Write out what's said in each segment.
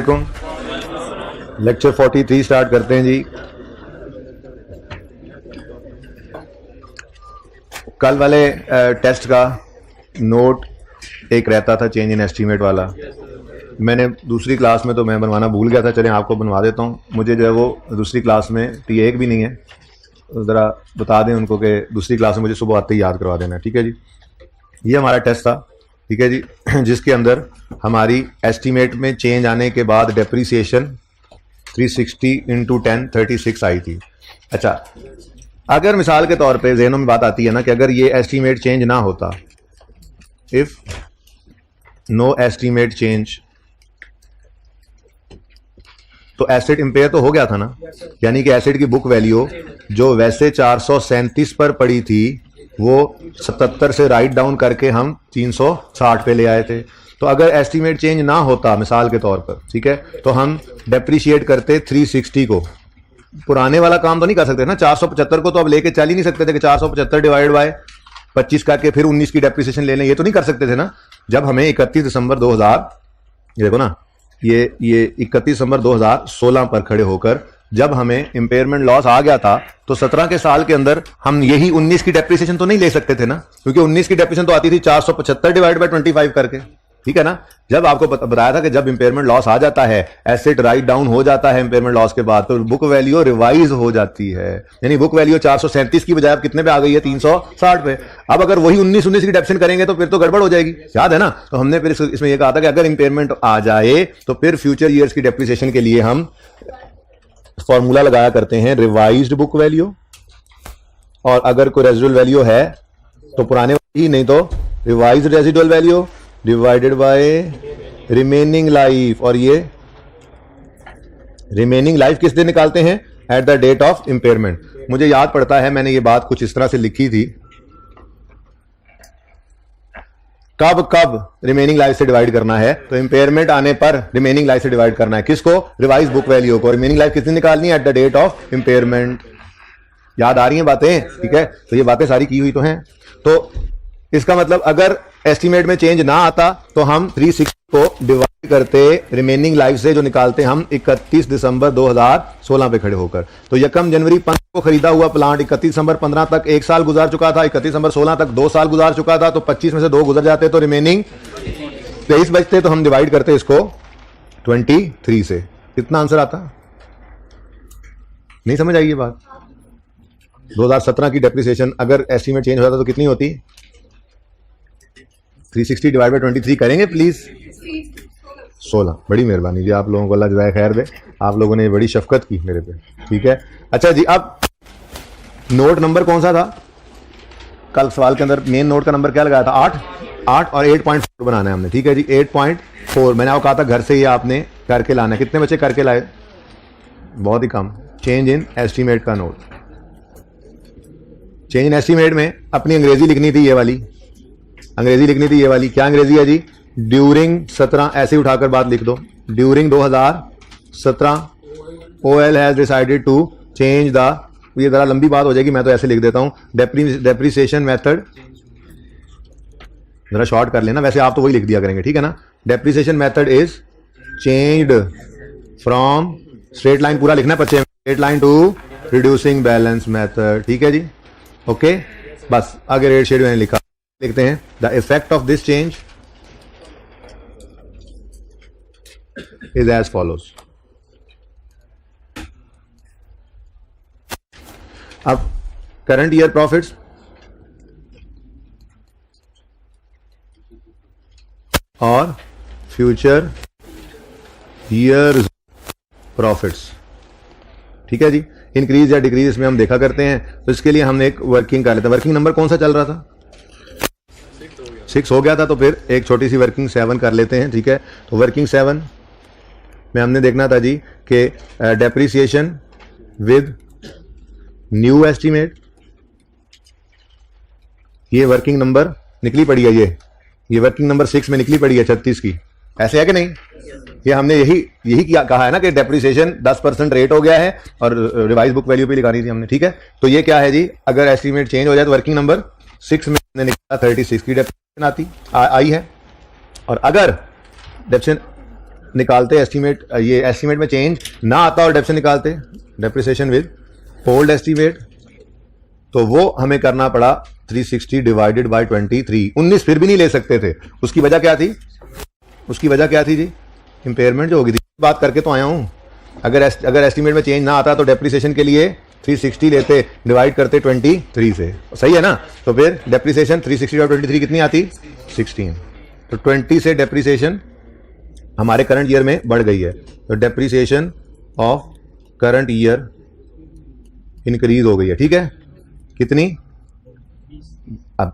वालेकुम। Lecture 43 start करते हैं जी। कल वाले टेस्ट का नोट एक रहता था चेंज इन एस्टीमेट वाला, मैंने दूसरी क्लास में तो मैं बनवाना भूल गया था। चलें आपको बनवा देता हूँ। मुझे जो है वो दूसरी क्लास में T1 भी नहीं है, ज़रा बता दें उनको कि दूसरी क्लास में मुझे सुबह आते ही याद करवा देना। ठीक है जी, ये हमारा टेस्ट था। ठीक है जी, जिसके अंदर हमारी एस्टीमेट में चेंज आने के बाद डेप्रीसिएशन 360 × 10 36 आई थी। अच्छा, अगर मिसाल के तौर पे ज़हनों में बात आती है ना कि अगर ये एस्टीमेट चेंज ना होता, इफ़ नो एस्टीमेट चेंज, तो एसेट इम्पेयर तो हो गया था ना। यानी कि एसेट की बुक वैल्यू जो वैसे 437 पर पड़ी थी वो 77 से राइट डाउन करके हम 360 पे ले आए थे। तो अगर एस्टीमेट चेंज ना होता मिसाल के तौर पर, ठीक है, तो हम डेप्रीशिएट करते 360 को। पुराने वाला काम तो नहीं कर सकते ना, 475 को तो अब लेके चल ही नहीं सकते थे कि 475 डिवाइड बाय 25 करके फिर 19 की डेप्रीसिएशन ले लें, ये तो नहीं कर सकते थे ना। जब हमें 31 दिसंबर 2000, ये देखो ना, ये 31 दिसंबर 2016 पर खड़े होकर जब हमें इम्पेयरमेंट लॉस आ गया था, तो 17 के साल के अंदर हम यही 19 की डेप्रीसिएशन तो नहीं ले सकते थे ना, क्योंकि 19 की डेप्रीसिएशन तो आती थी 475 डिवाइड बाय 25 करके। ठीक है ना। जब आपको बताया था कि जब इम्पेयरमेंट लॉस आ जाता है, एसेट राइट डाउन हो जाता है इम्पेयरमेंट लॉस के बाद, तो बुक वैल्यू रिवाइज हो जाती है। यानी बुक वैल्यू 437 की बजाय अब कितने पे आ गई है, 360 पे। अब अगर वही 19 की डेप्रीसिएशन करेंगे तो फिर तो गड़बड़ हो जाएगी, याद है ना। तो हमने फिर इसमें यह कहा था कि अगर इम्पेयरमेंट आ जाए तो फिर फ्यूचर ईयर्स की डेप्रीसिएशन के लिए हम फॉर्मूला लगाया करते हैं रिवाइज्ड बुक वैल्यू, और अगर कोई रेजिडुअल वैल्यू है तो पुराने ही, नहीं तो revised residual value divided by remaining life. और ये रिमेनिंग लाइफ किस दिन निकालते हैं, at the date of impairment. मुझे याद पड़ता है मैंने ये बात कुछ इस तरह से लिखी थी, कब रिमेनिंग लाइफ से डिवाइड करना है, तो इंपेयरमेंट आने पर रिमेनिंग लाइफ से डिवाइड करना है। किसको, रिवाइज बुक वैल्यू को। रिमेनिंग लाइफ कितनी निकालनी है, at the date of impairment. याद आ रही हैं बातें, ठीक है। तो ये बातें सारी की हुई तो हैं। तो इसका मतलब अगर एस्टीमेट में चेंज ना आता तो हम 360 को डिवाइड करते रिमेनिंग लाइफ से, जो निकालते हम 31 दिसंबर 2016 पे खड़े होकर। तो 1 जनवरी 15 को खरीदा हुआ प्लांट 31 दिसंबर 15 तक 1 साल गुजार चुका था, 31 दिसंबर 16 तक 2 साल गुजार चुका था। तो 25 में से 2 गुजर जाते तो रिमेनिंग 23 बचते, तो हम डिवाइड करते इसको 23 से। कितना आंसर आता, नहीं समझ आई ये बात। 2017 की डेप्रिसिएशन अगर एस्टीमेट चेंज हो जाता तो कितनी होती, 360 डिवाइड बाय 23 करेंगे प्लीज, 16। बड़ी मेहरबानी जी, आप लोगों को अल्लाह जज़ाए खैर दे, आप लोगों ने बड़ी शफकत की मेरे पे। ठीक है, अच्छा जी, अब नोट नंबर कौन सा था कल सवाल के अंदर, मेन नोट का नंबर क्या लगाया था, 8 और 8.4 बनाना है हमने। ठीक है जी, 8.4 मैंने आपको कहा था घर से ही आपने करके लाना है। कितने बच्चे करके लाए, बहुत ही कम। चेंज इन एस्टीमेट का नोट, चेंज इन एस्टीमेट में अपनी अंग्रेजी लिखनी थी, ये वाली अंग्रेजी लिखनी थी, ये वाली। क्या अंग्रेजी है जी, ड्यूरिंग 17, ऐसे ही उठाकर बात लिख दो, during 2017 OL has decided to change the, ये जरा लंबी बात हो जाएगी, मैं तो ऐसे लिख देता हूं, डेप्रीसिएशन मेथड। जरा शॉर्ट कर लेना, वैसे आप तो वही लिख दिया करेंगे, ठीक है ना। Depreciation method is changed from, straight line पूरा लिखना है बच्चे, straight line to reducing balance method. ठीक है जी, ओके। बस आगे रेड शेड मैंने लिखा, लिखते हैं the effect of this change is as follows. अब करंट ईयर प्रॉफिट्स और फ्यूचर ईयर प्रॉफिट्स, ठीक है जी। इंक्रीज या डिक्रीज इसमें हम देखा करते हैं, तो इसके लिए हमने एक वर्किंग कर लेते हैं। वर्किंग नंबर कौन सा चल रहा था, 6 हो गया था, तो फिर एक छोटी सी वर्किंग 7 कर लेते हैं। ठीक है, तो वर्किंग 7 में हमने देखना था जी कि डेप्रीसिएशन विद न्यू एस्टीमेट, ये वर्किंग नंबर निकली पड़ी है, ये वर्किंग नंबर 6 में निकली पड़ी है 36 की, ऐसे है कि नहीं। ये हमने यही किया, कहा है ना कि डेप्रीसिएशन 10% रेट हो गया है और रिवाइज बुक वैल्यू पे लिखानी थी हमने। ठीक है, तो ये क्या है जी, अगर एस्टीमेट चेंज हो जाए तो वर्किंग नंबर 6 में निकला 36 की डेप्रीसिएशन आई है। और अगर डेप्रीसिएशन निकालते एस्टीमेट, ये एस्टीमेट में चेंज ना आता और डेप से निकालते डेप्रिसिएशन विद ओल्ड एस्टीमेट, तो वो हमें करना पड़ा 360 डिवाइडेड बाय 23। 19 फिर भी नहीं ले सकते थे। उसकी वजह क्या थी? उसकी वजह क्या थी जी? इंपेयरमेंट जो होगी थी। बात करके तो आया हूं। अगर एस्टीमेट में चेंज ना आता तो डेप्रिसिएशन के लिए 360 लेते, डिवाइड करते 23 से, सही है ना? तो फिर डेप्रिसिएशन 360 और 23 कितनी आती? 16। तो 20 से डेप्रिसिएशन हमारे करंट ईयर में बढ़ गई है, तो depreciation of current year increase हो गई है। ठीक है, कितनी? अब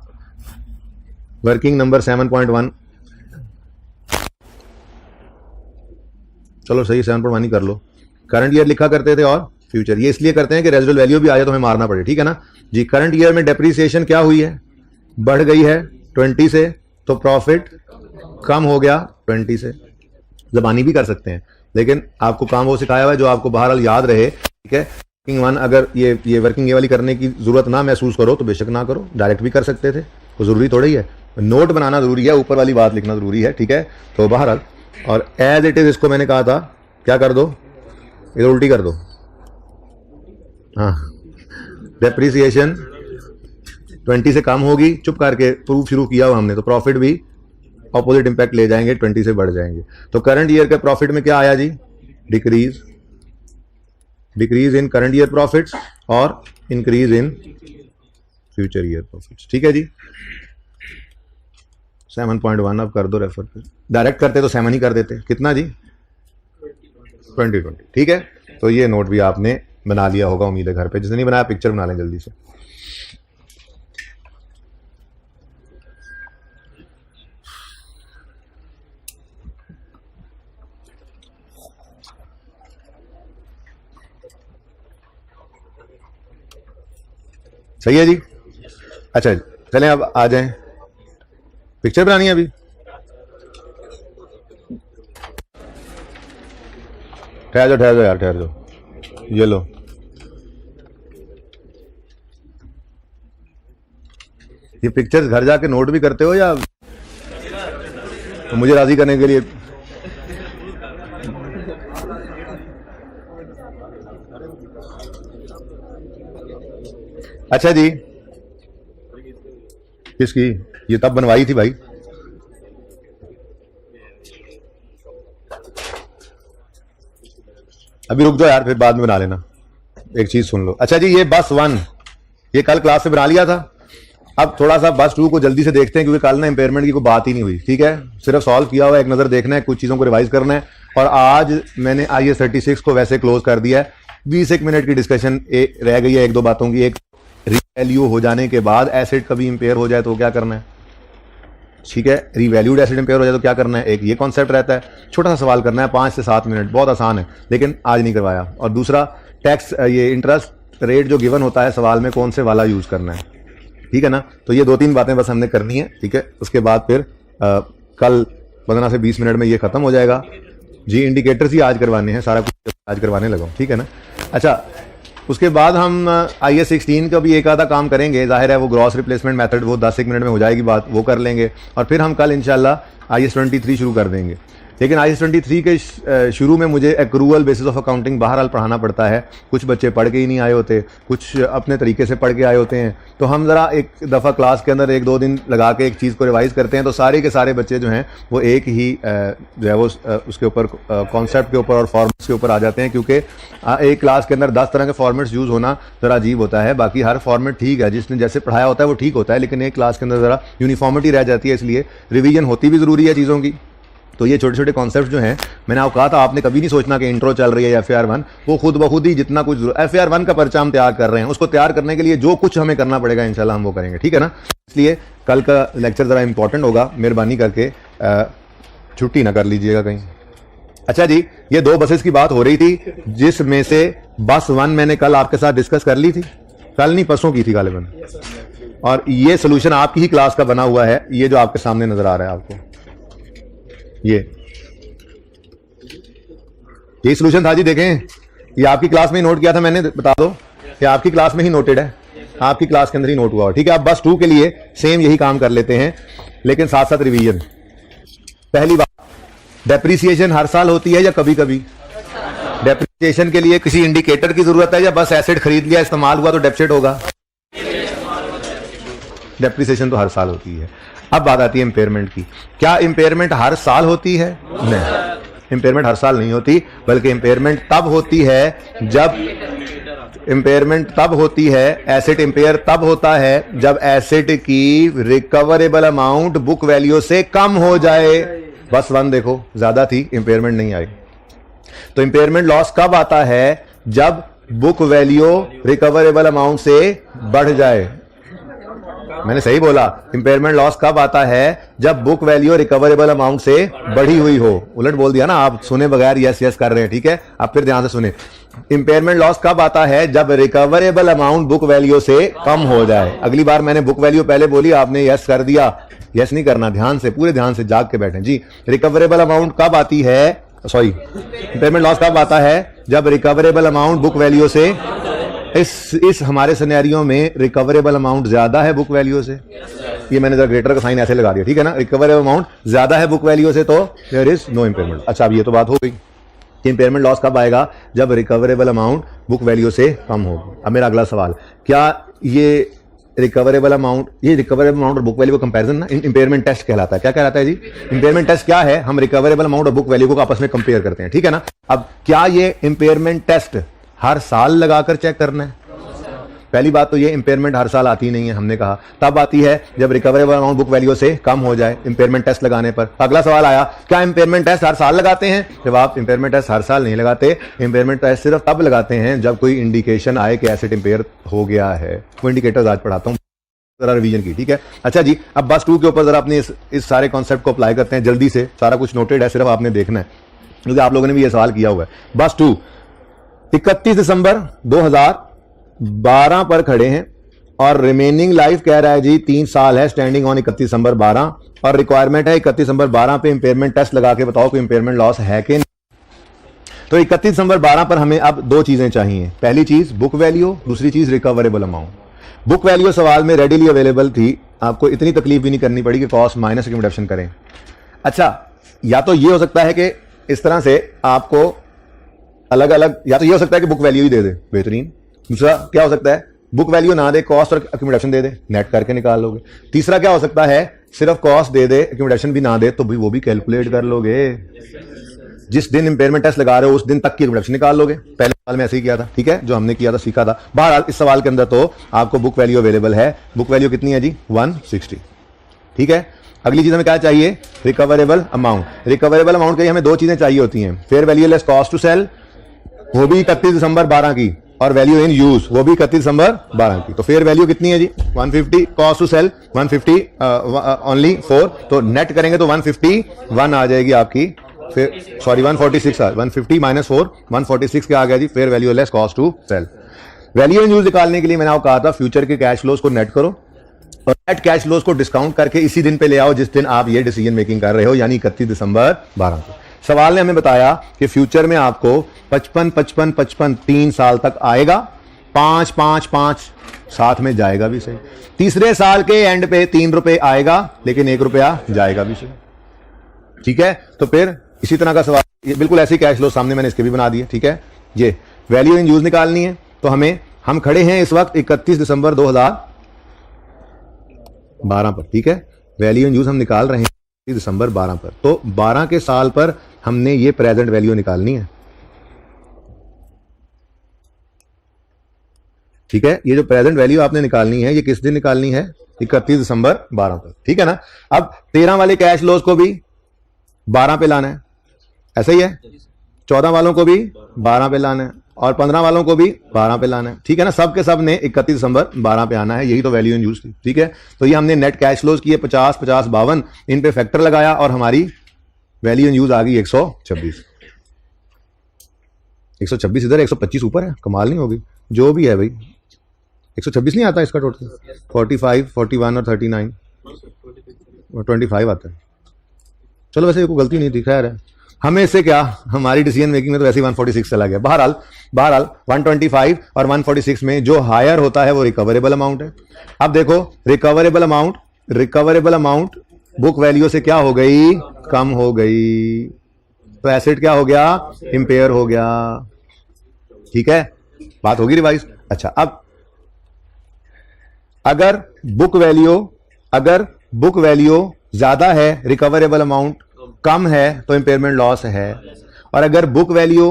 वर्किंग नंबर 7.1, चलो सही 7.1 ही कर लो। करंट ईयर लिखा करते थे और फ्यूचर, ये इसलिए करते हैं कि रेजिडुअल वैल्यू भी आ जाए तो हमें मारना पड़े। ठीक है ना जी? करंट ईयर में डेप्रिसिएशन क्या हुई है? बढ़ गई है 20 से, तो प्रॉफिट कम हो गया 20 से। जबानी भी कर सकते हैं, लेकिन आपको काम वो सिखाया हुआ है जो आपको बहरहाल याद रहे। ठीक है, वर्किंग वन, अगर ये वर्किंग ये वाली करने की जरूरत ना महसूस करो तो बेशक ना करो, डायरेक्ट भी कर सकते थे, तो जरूरी थोड़ी है। नोट बनाना जरूरी है, ऊपर वाली बात लिखना जरूरी है। ठीक है, तो बहरहाल, और एज इट इज इसको मैंने कहा था क्या कर दो, इधर उल्टी कर दो। हाँ, डेप्रिसिएशन 20 से कम होगी, चुप करके प्रूफ शुरू किया हुआ हमने, तो प्रॉफिट भी ऑपोजिट इंपैक्ट ले जाएंगे, 20 से बढ़ जाएंगे। तो करंट ईयर के प्रॉफिट में क्या आया जी? Decrease in current year profits और increase in future year profits. ठीक है जी, 7.1 अब कर दो रेफर पे। डायरेक्ट करते तो 7 ही कर देते। कितना जी? 2020। ठीक है, तो ये नोट भी आपने बना लिया होगा उम्मीद है घर पे। जिसने नहीं बनाया पिक्चर बना लें जल्दी से। सही है जी? अच्छा जी, चलें अब आ जाएं। पिक्चर बनानी है अभी? ठहर जाओ यार, ठहर जाओ। ये लो, ये पिक्चर्स घर जाके नोट भी करते हो या तो मुझे राजी करने के लिए? अच्छा जी, किसकी? ये तब बनवाई थी भाई। अभी रुक जाओ यार, फिर बाद में बना लेना। एक चीज सुन लो। अच्छा जी, ये बस 1 ये कल क्लास से बना लिया था। अब थोड़ा सा बस 2 को जल्दी से देखते हैं, क्योंकि कल ना इंपेयरमेंट की कोई बात ही नहीं हुई। ठीक है, सिर्फ सॉल्व किया हुआ, एक नजर देखना है, कुछ चीजों को रिवाइज करना है। और आज मैंने IAS 36 को वैसे क्लोज कर दिया है। 20 मिनट की डिस्कशन रह गई है, 1-2 बातों की। एक रीवैल्यू हो जाने के बाद एसेट कभी इंपेयर हो जाए तो क्या करना है? ठीक है, रीवैल्यूड एसेट इंपेयर हो जाए तो क्या करना है? एक ये कॉन्सेप्ट रहता है। छोटा सा सवाल करना है, 5 से 7 मिनट, बहुत आसान है, लेकिन आज नहीं करवाया। और दूसरा, टैक्स, ये इंटरेस्ट रेट जो गिवन होता है सवाल में, कौन से वाला यूज करना है। ठीक है ना? तो ये 2-3 बातें बस हमने करनी है। ठीक है, उसके बाद फिर कल 15 से 20 मिनट में ये खत्म हो जाएगा जी। इंडिकेटर्स ही आज करवाने हैं, सारा कुछ आज करवाने लगा। ठीक है ना? अच्छा, उसके बाद हम IAS 16 का भी एक आधा काम करेंगे। जाहिर है वो ग्रॉस रिप्लेसमेंट मेथड, वो 10 मिनट में हो जाएगी बात, वो कर लेंगे। और फिर हम कल इंशाल्लाह IAS 23 शुरू कर देंगे। लेकिन IAS 23 के शुरू में मुझे एक्रूअल बेसिस ऑफ अकाउंटिंग बहरहाल पढ़ाना पड़ता है। कुछ बच्चे पढ़ के ही नहीं आए होते, कुछ अपने तरीके से पढ़ के आए होते हैं। तो हम ज़रा एक दफ़ा क्लास के अंदर 1-2 दिन लगा के एक चीज़ को रिवाइज करते हैं, तो सारे के सारे बच्चे जो हैं वो एक ही जो है वो उसके ऊपर कॉन्सेप्ट के ऊपर और फॉर्मेट्स के ऊपर आ जाते हैं। क्योंकि एक क्लास के अंदर 10 तरह के फॉर्मेट्स यूज़ होना ज़रा अजीब होता है। बाकी हर फॉर्मेट ठीक है, जिसने जैसे पढ़ाया होता है वो ठीक होता है, लेकिन एक क्लास के अंदर ज़रा यूनिफॉर्मिटी रह जाती है, इसलिए रिवीजन होती भी ज़रूरी है चीज़ों की। तो ये छोटे छोटे कॉन्सेप्ट जो हैं, मैंने आपको कहा था आपने कभी नहीं सोचना कि इंट्रो चल रही है या FAR 1, वो खुद ब खुद ही जितना कुछ FAR 1 का पर्चा हम तैयार कर रहे हैं, उसको तैयार करने के लिए जो कुछ हमें करना पड़ेगा इंशाल्लाह हम वो करेंगे। ठीक है ना? इसलिए कल का लेक्चर ज़रा इंपॉर्टेंट होगा, मेहरबानी करके छुट्टी ना कर लीजिएगा कहीं। अच्छा जी, ये 2 बसेस की बात हो रही थी, जिसमें से बस 1 मैंने कल आपके साथ डिस्कस कर ली थी, कल नहीं परसों की थी गालिबन। और ये सोल्यूशन आपकी ही क्लास का बना हुआ है, ये जो आपके सामने नजर आ रहा है आपको, ये सॉल्यूशन था जी। देखें, ये आपकी क्लास में ही नोट किया था मैंने, बता दो कि आपकी क्लास में ही नोटेड है, आपकी क्लास के अंदर ही नोट हुआ। ठीक है, अब बस 2 के लिए सेम यही काम कर लेते हैं, लेकिन साथ साथ रिवीजन। पहली बात, डेप्रिसिएशन हर साल होती है या कभी कभी? डेप्रिसिएशन के लिए किसी इंडिकेटर की जरूरत है या बस एसेट खरीद लिया इस्तेमाल हुआ तो डेप्सिट होगा? डेप्रिसिएशन तो हर साल होती है। अब बात आती है इंपेयरमेंट की। क्या इंपेयरमेंट हर साल होती है? नहीं, इंपेयरमेंट हर साल नहीं होती, बल्कि इंपेयरमेंट तब होती है जब एसेट इंपेयर तब होता है जब एसेट की रिकवरेबल अमाउंट बुक वैल्यू से कम हो जाए। बस वन देखो, ज्यादा थी, इंपेयरमेंट नहीं आई। तो इंपेयरमेंट लॉस कब आता है? जब बुक वैल्यू रिकवरेबल अमाउंट से बढ़ जाए। मैंने सही बोला, इंपेयरमेंट लॉस कब आता है? जब बुक वैल्यू रिकवरेबल अमाउंट से बढ़ी हुई हो। उलट बोल दिया ना, आप सुने बगैर यस यस कर रहे हैं, ठीक है? आप फिर ध्यान से सुने। इंपेयरमेंट लॉस कब आता है? जब रिकवरेबल अमाउंट बुक वैल्यू से कम हो जाए। अगली बार मैंने बुक वैल्यू पहले बोली, आपने यस कर दिया। यस नहीं करना, ध्यान से, पूरे ध्यान से जाग के बैठे जी। रिकवरेबल अमाउंट कब आती है? सॉरी, इंपेयरमेंट लॉस कब आता है? जब रिकवरेबल अमाउंट बुक वैल्यू से, इस हमारे सिनेरियो में रिकवरेबल अमाउंट ज्यादा है बुक वैल्यू से। ये मैंने जरा ग्रेटर का साइन ऐसे लगा दिया, ठीक है ना? रिकवरेबल अमाउंट ज्यादा है बुक वैल्यू से, तो देयर इज नो इंपेयरमेंट। अच्छा, अब ये तो बात हो गई कि इंपेयरमेंट लॉस कब आएगा? जब रिकवरेबल अमाउंट बुक वैल्यू से कम होगी। अब मेरा अगला सवाल, क्या ये रिकवरेबल अमाउंट और बुक वैल्यू का कंपैरिजन ना इंपेयरमेंट टेस्ट कहलाता है? क्या कहलाता है जी? इंपेयरमेंट टेस्ट क्या है? हम रिकवरेबल अमाउंट और बुक वैल्यू को आपस में कंपेयर करते हैं, ठीक है ना? अब क्या ये इंपेयरमेंट टेस्ट हर साल लगाकर चेक करना है? पहली बात तो ये, इंपेयरमेंट हर साल आती नहीं है, हमने कहा तब आती है जब रिकवरेबल अमाउंट बुक वैल्यू से कम हो जाए इंपेयरमेंट टेस्ट लगाने पर। अगला सवाल आया, क्या इंपेयरमेंट टेस्ट हर साल लगाते हैं? जवाब, इंपेयरमेंट टेस्ट हर साल नहीं लगाते। इंपेयरमेंट टेस्ट सिर्फ तब लगाते हैं जब कोई इंडिकेशन आए कि एसेट इंपेयर हो गया है। वो इंडिकेटर्स आज पढ़ाता हूं जरा रिवीजन की, ठीक है? अच्छा जी, अब बस 2 के ऊपर जरा अपने इस सारे कॉन्सेप्ट को अप्लाई करते हैं जल्दी से। सारा कुछ नोटेड है, सिर्फ आपने देखना है, क्योंकि आप लोगों ने भी ये सवाल किया हुआ है। बस 2, 31 दिसंबर 2012 पर खड़े हैं और रिमेनिंग लाइफ कह रहा है जी 3 साल है, स्टैंडिंग ऑन 31 दिसंबर 12, और रिक्वायरमेंट है 31 दिसंबर 12 पे इंपेयरमेंट टेस्ट लगा के बताओ कोई इंपेयरमेंट लॉस है कि नहीं। तो 31 दिसंबर 12 पर हमें अब 2 चीजें चाहिए। पहली चीज बुक वैल्यू, दूसरी चीज रिकवरेबल अमाउंट। बुक वैल्यू सवाल में रेडिली अवेलेबल थी, आपको इतनी तकलीफ भी नहीं करनी पड़ी कि कॉस्ट माइनस रिडक्शन करें। अच्छा, या तो ये हो सकता है कि इस तरह से आपको अलग अलग, या तो ये हो सकता है कि बुक वैल्यू ही दे दे, बेहतरीन। दूसरा क्या हो सकता है, बुक वैल्यू ना दे, कॉस्ट और एक्यूमुलेशन दे दे, नेट करके निकाल लोगे। तीसरा क्या हो सकता है, सिर्फ कॉस्ट दे दे, एक्यूमुलेशन भी ना दे, तो भी वो भी कैलकुलेट कर लोगे। जिस दिन इंपेयरमेंट टेस्ट लगा रहे हो उस दिन तक की रिडक्शन निकाल लोगे। पहले साल में ऐसे ही किया था, ठीक है, जो हमने किया था, सीखा था। बहरहाल इस सवाल के अंदर तो आपको बुक वैल्यू अवेलेबल है। बुक वैल्यू कितनी है जी? 160, ठीक है। अगली चीज हमें क्या चाहिए? Recoverable amount. रिकवरेबल अमाउंट के लिए हमें 2 चीजें चाहिए होती हैं, fair value less cost to sell, वो भी 31 दिसंबर 12 की, और वैल्यू इन यूज, वो भी 31 दिसंबर 12 की। तो फेयर वैल्यू कितनी है जी? 150, कॉस्ट टू सेल 150 ओनली 4, तो नेट करेंगे तो 151 आ जाएगी आपकी। फिर सॉरी 146, 150 माइनस 4, 146 क्या आ गया जी? Fair value less cost to sell. Value in use निकालने के लिए मैंने आपको कहा था फ्यूचर के कैश फ्लोज को नेट करो और नेट कैश फ्लोज को डिस्काउंट करके इसी दिन पे ले आओ जिस दिन आप ये डिसीजन मेकिंग कर रहे हो, यानी 31 दिसंबर 12 को। सवाल ने हमें बताया कि फ्यूचर में आपको 55 55 55 3 साल तक आएगा, 5 5 5 साथ में जाएगा भी सही। तीसरे साल के एंड पे 3 रुपए आएगा लेकिन 1 रुपया जाएगा भी सही, ठीक है। तो फिर इसी तरह का सवाल, ये बिल्कुल ऐसे कैश फ्लो सामने मैंने इसके भी बना दिए, ठीक है। ये वैल्यू इन यूज निकालनी है, तो हम खड़े हैं इस वक्त 31 दिसंबर 2012 पर, ठीक है। वैल्यू इन यूज हम निकाल रहे हैं 31 दिसंबर 12 पर, तो 12 के साल पर हमने ये प्रेजेंट वैल्यू निकालनी है, ठीक है। ये जो प्रेजेंट वैल्यू आपने निकालनी है, ये किस दिन निकालनी है? 31 दिसंबर 12 पर, ठीक है ना। अब 13 वाले कैश फ्लोज को भी 12 पे लाना है, ऐसा ही है। 14 वालों को भी 12 पे लाना है और 15 वालों को भी 12 पे लाना है, ठीक है ना। सब के सब ने 31 दिसंबर 12 पे आना है, यही तो वैल्यू इन यूज थी, ठीक है। तो ये हमने नेट कैश फ्लोज किए 50 50 52, इन पे फैक्टर लगाया और हमारी वैल्यू इन यूज आ गई 126। 126 इधर, 125 ऊपर है, कमाल नहीं होगी। जो भी है भाई, 126 नहीं आता इसका टोटल, 45 41 और 39 और 25 आता है। चलो वैसे कोई गलती नहीं दिख रहा है हमें, इससे क्या, हमारी डिसीजन मेकिंग में तो वैसे ही 146 चला गया। बहरहाल 125 और 146 में जो हायर होता है वो रिकवरेबल अमाउंट है। अब देखो रिकवरेबल अमाउंट बुक वैल्यू से क्या हो गई? कम हो गई, तो एसेट क्या हो गया, इंपेयर हो गया। ठीक है, बात होगी रिवाइज। अच्छा, अब अगर बुक वैल्यू ज्यादा है, रिकवरेबल अमाउंट कम है, तो इंपेयरमेंट लॉस है। और अगर बुक वैल्यू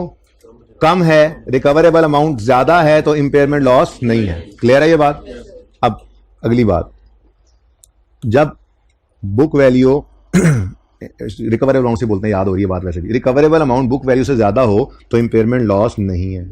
कम है, रिकवरेबल अमाउंट ज्यादा है, तो इंपेयरमेंट लॉस नहीं है। क्लियर है ये बात। अब अगली बात, जब बुक वैल्यू रिकवरेबल अमाउंट से बोलते हैं, याद हो रही है बात वैसे भी, रिकवरेबल अमाउंट बुक वैल्यू से ज्यादा हो तो इंपेयरमेंट लॉस नहीं है।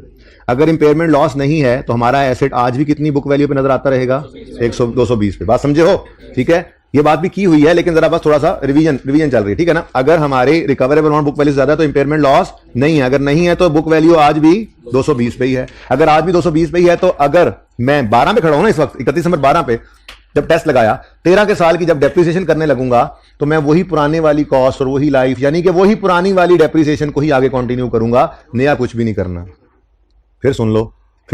अगर इंपेयरमेंट लॉस नहीं है तो हमारा एसेट आज भी कितनी बुक वैल्यू पे नजर आता रहेगा, 220 पे। बात समझे हो? ठीक है, ये बात भी की हुई है, लेकिन जरा बस थोड़ा सा रिवीजन चल रही है। ठीक है ना, अगर हमारे रिकवरेबल अमाउंट बुक वैल्यू से ज्यादा है तो इंपेयरमेंट लॉस नहीं है। अगर नहीं है तो बुक वैल्यू आज भी 220 पे ही है। अगर आज भी 220 पे ही है, तो अगर मैं 12 पे खड़ा हूं ना इस वक्त, 31 नंबर 12 पे जब टेस्ट लगाया, 13 के साल की जब डेप्रिसिएशन करने लगूंगा, तो मैं वही पुराने वाली कॉस्ट और वही लाइफ, यानी कि वही पुरानी वाली डेप्रिसिएशन को ही आगे कंटिन्यू करूंगा, नया कुछ भी नहीं करना। फिर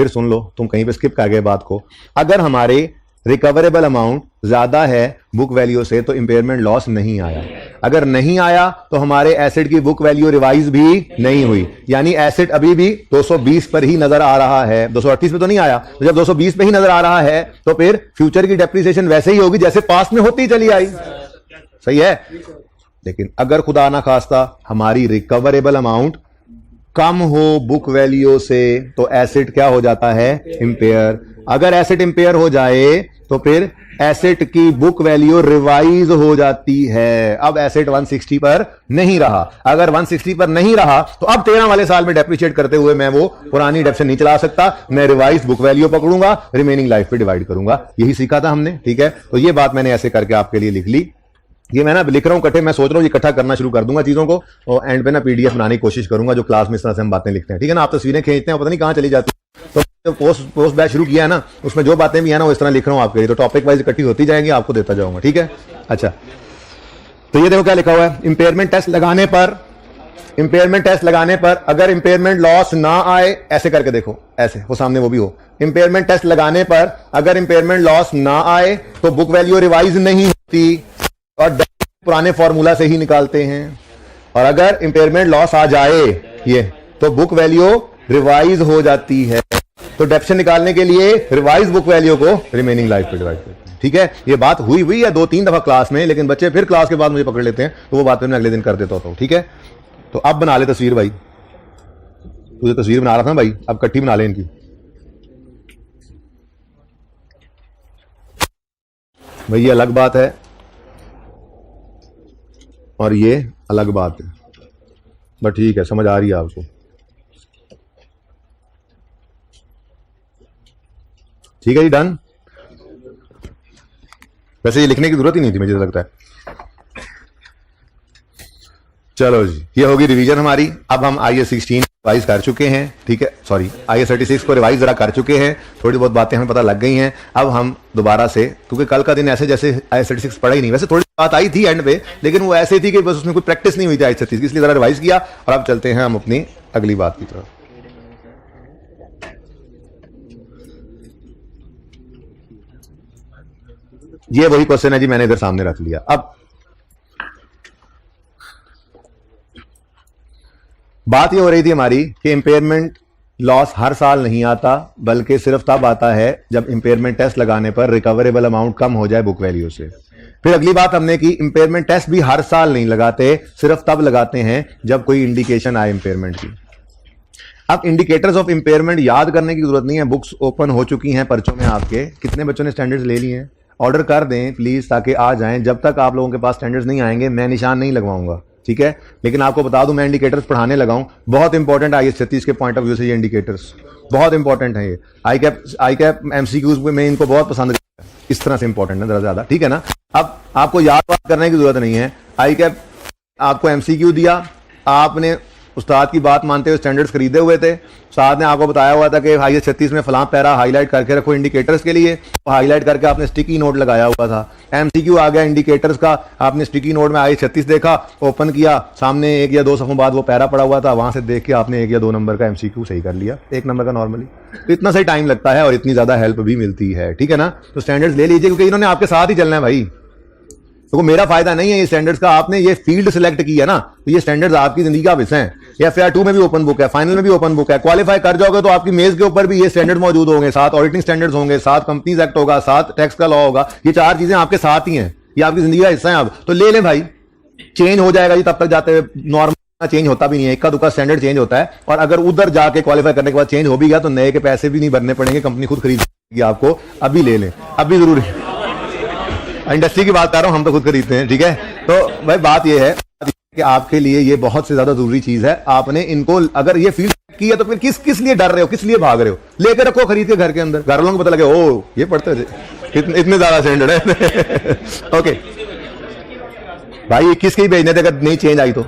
सुन लो, तुम कहीं पे स्किप कर गए बात को। अगर हमारे रिकवरेबल अमाउंट ज्यादा है बुक वैल्यू से, तो इंपेयरमेंट लॉस नहीं आया। अगर नहीं आया तो हमारे एसेट की बुक वैल्यू रिवाइज भी नहीं हुई, यानी एसेट अभी भी 220 पर ही नजर आ रहा है, 238 पे तो नहीं आया। तो जब 220 पे ही नजर आ रहा है, तो फिर फ्यूचर की डेप्रिसिएशन वैसे ही होगी जैसे पास्ट में होती चली आई। सही है। लेकिन अगर खुदा ना खास्ता हमारी रिकवरेबल अमाउंट कम हो बुक वैल्यू से, तो एसेट क्या हो जाता है, इंपेयर। अगर एसेट इंपेयर हो जाए तो फिर एसेट की बुक वैल्यू रिवाइज हो जाती है। अब एसेट 160 पर नहीं रहा। अगर 160 पर नहीं रहा तो अब 13 वाले साल में डेप्रिशिएट करते हुए मैं वो पुरानी डेप्शन नहीं चला सकता, मैं रिवाइज बुक वैल्यू पकड़ूंगा, रिमेनिंग लाइफ पे डिवाइड करूंगा। यही सीखा था हमने। ठीक है, तो ये बात मैंने ऐसे करके आपके लिए लिख ली। ये मैं ना लिख रहा हूं इकट्ठे, मैं सोच रहा हूं ये इकट्ठा करना शुरू कर दूंगा चीजों को, और एंड पे ना पीडीएफ बनाने की कोशिश करूंगा, जो क्लास में इस तरह से हम बातें लिखते हैं। ठीक है ना, आप तस्वीरें खींचते हैं, पता नहीं कहां चली जाती है। तो पोस्ट बैच शुरू किया है ना, उसमें जो बातें भी है ना वो इस तरह लिख रहा हूं आपके लिए, तो टॉपिक वाइज इकट्ठी होती जाएंगी, आपको देता जाऊंगा। ठीक है। अच्छा, तो ये देखो क्या लिखा हुआ है, इंपेयरमेंट टेस्ट लगाने पर अगर इंपेयरमेंट लॉस ना आए, ऐसे करके देखो, ऐसे वो सामने वो भी हो, इंपेयरमेंट टेस्ट लगाने पर अगर इंपेयरमेंट लॉस ना आए तो बुक वैल्यू रिवाइज नहीं होती, और पुराने फॉर्मूला से ही निकालते हैं। और अगर इंपेयरमेंट लॉस आ जाए ये, तो बुक वैल्यू रिवाइज हो जाती है। तो डेप्शन निकालने के लिए रिवाइज बुक वैल्यू को रिमेनिंग लाइफ पे डिवाइड करते हैं। ठीक है, ये बात हुई है 2-3 दफा क्लास में, लेकिन बच्चे फिर क्लास के बाद मुझे पकड़ लेते हैं, तो वो बात मैं अगले दिन कर देता हूं। ठीक है, तो अब बना ले तस्वीर भाई, तुझे तस्वीर बना रहा था ना भाई, अब इकट्ठी बना ले इनकी। भाई ये अलग बात है और ये अलग बात है, बट ठीक है, समझ आ रही है आपको। ठीक है जी, डन। वैसे ये लिखने की जरूरत ही नहीं थी मुझे लगता है। चलो जी, ये होगी रिवीजन हमारी। अब हम IAS 16 रिवाइज कर चुके हैं। ठीक है, सॉरी, IAS 36 को रिवाइज जरा कर चुके हैं, थोड़ी बहुत बातें हमें पता लग गई हैं। अब हम दोबारा से, क्योंकि कल का दिन ऐसे जैसे IAS 36 पढ़ा ही नहीं, वैसे थोड़ी बात आई थी एंड पे, लेकिन वो ऐसे थी कि बस उसमें कोई प्रैक्टिस नहीं हुई थी IAS 36 की, इसलिए जरा रिवाइज किया। और अब चलते हैं हम अपनी अगली बात की तरफ। ये वही क्वेश्चन है जी, मैंने इधर सामने रख लिया। अब बात ये हो रही थी हमारी कि इंपेयरमेंट लॉस हर साल नहीं आता, बल्कि सिर्फ तब आता है जब इंपेयरमेंट टेस्ट लगाने पर रिकवरेबल अमाउंट कम हो जाए बुक वैल्यू से। फिर अगली बात हमने की, इंपेयरमेंट टेस्ट भी हर साल नहीं लगाते, सिर्फ तब लगाते हैं जब कोई इंडिकेशन आए इंपेयरमेंट की। अब इंडिकेटर्स ऑफ इंपेयरमेंट याद करने की जरूरत नहीं है, बुक्स ओपन हो चुकी हैं पर्चों में आपके। कितने बच्चों ने स्टैंडर्ड्स ले लिए हैं? ऑर्डर कर दें प्लीज, ताकि आ जाएं। जब तक आप लोगों के पास स्टैंडर्ड्स नहीं आएंगे मैं निशान नहीं लगवाऊंगा। ठीक है, लेकिन आपको बता दूं, मैं इंडिकेटर्स पढ़ाने लगाऊं, बहुत इंपॉर्टेंट IAS 36 के पॉइंट ऑफ व्यू से ये इंडिकेटर्स बहुत इंपॉर्टेंट है। ये आई कैप MCQs में इनको बहुत पसंद करता है, इस तरह से इंपॉर्टेंट है ज्यादा। ठीक है ना, अब आपको याद करने की जरूरत नहीं है। आई कैप आपको MCQ दिया, आपने उस्ताद की बात मानते हुए स्टैंडर्ड्स खरीदे हुए थे, उस्ताद ने आपको बताया हुआ था कि IAS 36 में फलां पैरा हाईलाइट करके रखो इंडिकेटर्स के लिए, तो हाईलाइट करके आपने स्टिकी नोट लगाया हुआ था। MCQ आ गया इंडिकेटर्स का, आपने स्टिकी नोट में IAS 36 देखा, ओपन किया, सामने 1 या 2 सफ़ों बाद वो पैरा पड़ा हुआ था, वहां से देख के आपने 1 या 2 नंबर का MCQ सही कर लिया, 1 नंबर का नॉर्मली। तो इतना सही टाइम लगता है और इतनी ज्यादा हेल्प भी मिलती है। ठीक है ना, तो स्टैंडर्ड्स ले लीजिए, क्योंकि इन्होंने आपके साथ ही चलना है भाई। तो मेरा फायदा नहीं है ये स्टैंडर्ड्स का, आपने ये फील्ड सिलेक्ट की है ना, तो ये स्टैंडर्ड्स आपकी जिंदगी का विषय है। FAR 2 में भी ओपन बुक है, फाइनल में भी ओपन बुक है, क्वालिफाई कर जाओगे तो आपकी मेज के ऊपर भी ये स्टैंडर्ड मौजूद होंगे, साथ ऑडिटिंग स्टैंडर्ड्स होंगे, साथ कंपनीज एक्ट होगा, साथ टैक्स का लॉ होगा, ये 4 चीजें आपके साथ ही हैं, ये आपकी जिंदगी का हिस्सा है। अब तो ले लें भाई, चेंज हो जाएगा जी, तब तक जाते हुए नॉर्मल चेंज होता भी नहीं है, इक्का दुक्का स्टैंडर्ड चेंज होता है, और अगर उधर जाके क्वालिफाई करने के बाद चेंज हो भी गया तो नए के पैसे भी नहीं भरने पड़ेंगे, कंपनी खुद खरीदेगी आपको। अभी ले लें, अभी जरूरी, इंडस्ट्री की बात कर रहा हूं, हम तो खुद खरीदते हैं, ठीक है। तो भाई बात ये है कि आपके लिए ये बहुत से ज्यादा जरूरी चीज है, आपने इनको अगर ये फील्ड की है तो फिर किस लिए डर रहे हो, किस लिए भाग रहे हो, लेकर रखो खरीद के घर के अंदर, घर वालों को पता लगे ओ ये पढ़ते थे, इतने ज्यादा स्टैंडर्ड है। ओके भाई, 21 के ही भेजने थे अगर नहीं चेंज आई तो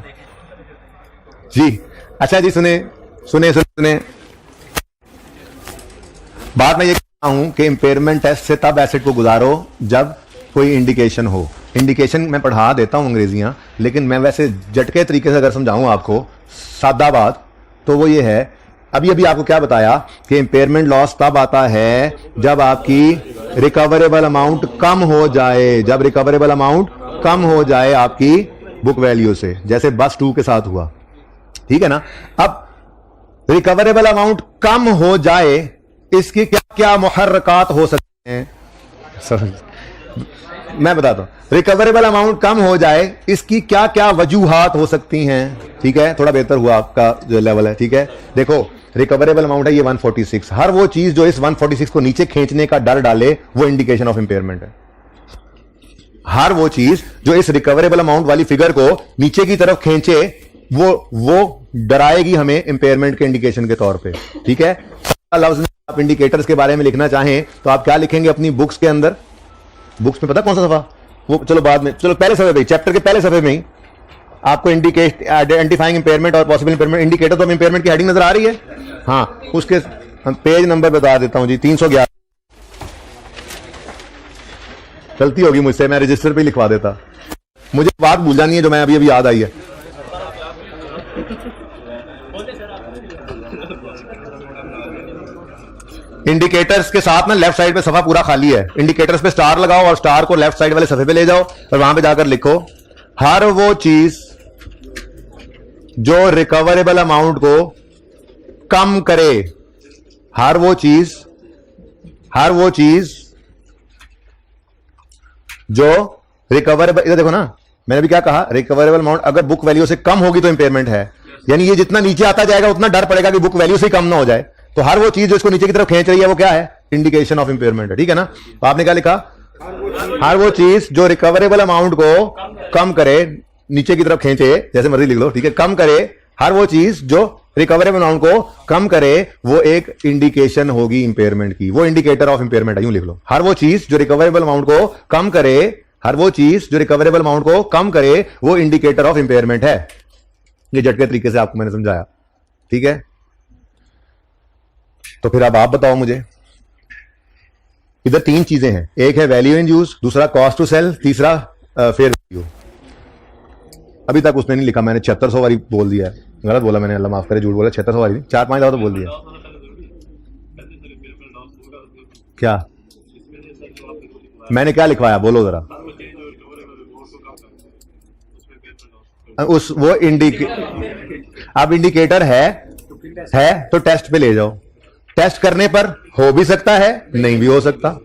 जी। अच्छा जी, सुने सुने सुने, सुने। बात मैं ये कहता हूं कि इंपेयरमेंट टेस्ट से तब एसेट को गुजारो जब कोई इंडिकेशन हो। इंडिकेशन मैं पढ़ा देता हूं अंग्रेजियां, लेकिन मैं वैसे झटके तरीके से अगर समझाऊं आपको सादा बात, तो वो ये है, अभी अभी आपको क्या बताया कि इंपेयरमेंट लॉस तब आता है जब आपकी रिकवरेबल अमाउंट कम हो जाए, जब रिकवरेबल अमाउंट कम हो जाए आपकी बुक वैल्यू से, जैसे बस 2 के साथ हुआ, ठीक है ना। अब रिकवरेबल अमाउंट कम हो जाए, इसकी क्या क्या मुहर्रकात हो सकते हैं, मैं बताता हूं। रिकवरेबल अमाउंट कम हो जाए, इसकी क्या क्या वजूहात हो सकती हैं, ठीक है। थोड़ा बेहतर हुआ आपका जो लेवल है, ठीक है। देखो रिकवरेबल अमाउंट है ये 146, हर वो चीज जो इस 146 को नीचे खींचने का डर डाले वो इंडिकेशन ऑफ इंपेयरमेंट है। हर वो चीज जो इस रिकवरेबल अमाउंट वाली फिगर को नीचे की तरफ खींचे वो डराएगी हमें इंपेयरमेंट के इंडिकेशन के तौर पे, ठीक है। लफ्ज में आप इंडिकेटर्स के बारे में लिखना चाहें तो आप क्या लिखेंगे अपनी बुक्स के अंदर, बुक्स में पता कौन सा सफा, वो चलो बाद में, चलो पहले सफे पे, चैप्टर के पहले सफे में ही आपको इंडिकेट आइडेंटिफाइंग इंपेयरमेंट और पॉसिबल इंपेयरमेंट, इंडिकेटर तो इंपेयरमेंट की हेडिंग नजर आ रही है, हाँ उसके पेज नंबर बता देता हूं जी, 311। गलती होगी मुझसे, मैं रजिस्टर पे लिखवा देता, मुझे बात भूल जानी है जो मैं अभी अभी याद आई है। इंडिकेटर्स के साथ ना लेफ्ट साइड पे सफा पूरा खाली है, इंडिकेटर्स पे स्टार लगाओ और स्टार को लेफ्ट साइड वाले सफे पे ले जाओ और वहां पे जाकर लिखो हर वो चीज जो रिकवरेबल अमाउंट को कम करे, हर वो चीज जो रिकवरेबल, इधर देखो ना मैंने भी क्या कहा, रिकवरेबल अमाउंट अगर बुक वैल्यू से कम होगी तो इंपेयरमेंट है, यानी ये जितना नीचे आता जाएगा उतना डर पड़ेगा कि बुक वैल्यू से कम ना हो जाए, तो हर वो चीज जो इसको नीचे की तरफ खींच रही है वो क्या है, इंडिकेशन ऑफ इंपेयरमेंट है, ठीक है ना। तो आपने क्या लिखा, हर वो चीज जो रिकवरेबल अमाउंट को कम करे, नीचे की तरफ खींचे, जैसे मर्जी लिख लो, ठीक है, कम करे, हर वो चीज जो रिकवरेबल अमाउंट को कम करे वो एक इंडिकेशन होगी इंपेयरमेंट की, वो इंडिकेटर ऑफ इंपेयरमेंट है, यूं लिख लो, हर वो चीज जो रिकवरेबल अमाउंट को कम करे, हर वो चीज जो रिकवरेबल अमाउंट को कम करे वो इंडिकेटर ऑफ इंपेयरमेंट है। ये झटके तरीके से आपको मैंने समझाया, ठीक है। तो फिर अब आप बताओ मुझे, इधर 3 चीजें हैं, एक है वैल्यू इन यूज, दूसरा कॉस्ट टू सेल, तीसरा फेयर वैल्यू। अभी तक उसने नहीं लिखा, मैंने 7600 वाली बोल दिया है, गलत बोला मैंने, अल्लाह माफ करे, झूठ बोला, 7600 वाली 4-5 दफा तो बोल दिया। क्या मैंने क्या लिखवाया, बोलो जरा। उस वो अब इंडिकेटर है तो टेस्ट पे ले जाओ, टेस्ट करने पर हो भी सकता है नहीं भी हो सकता।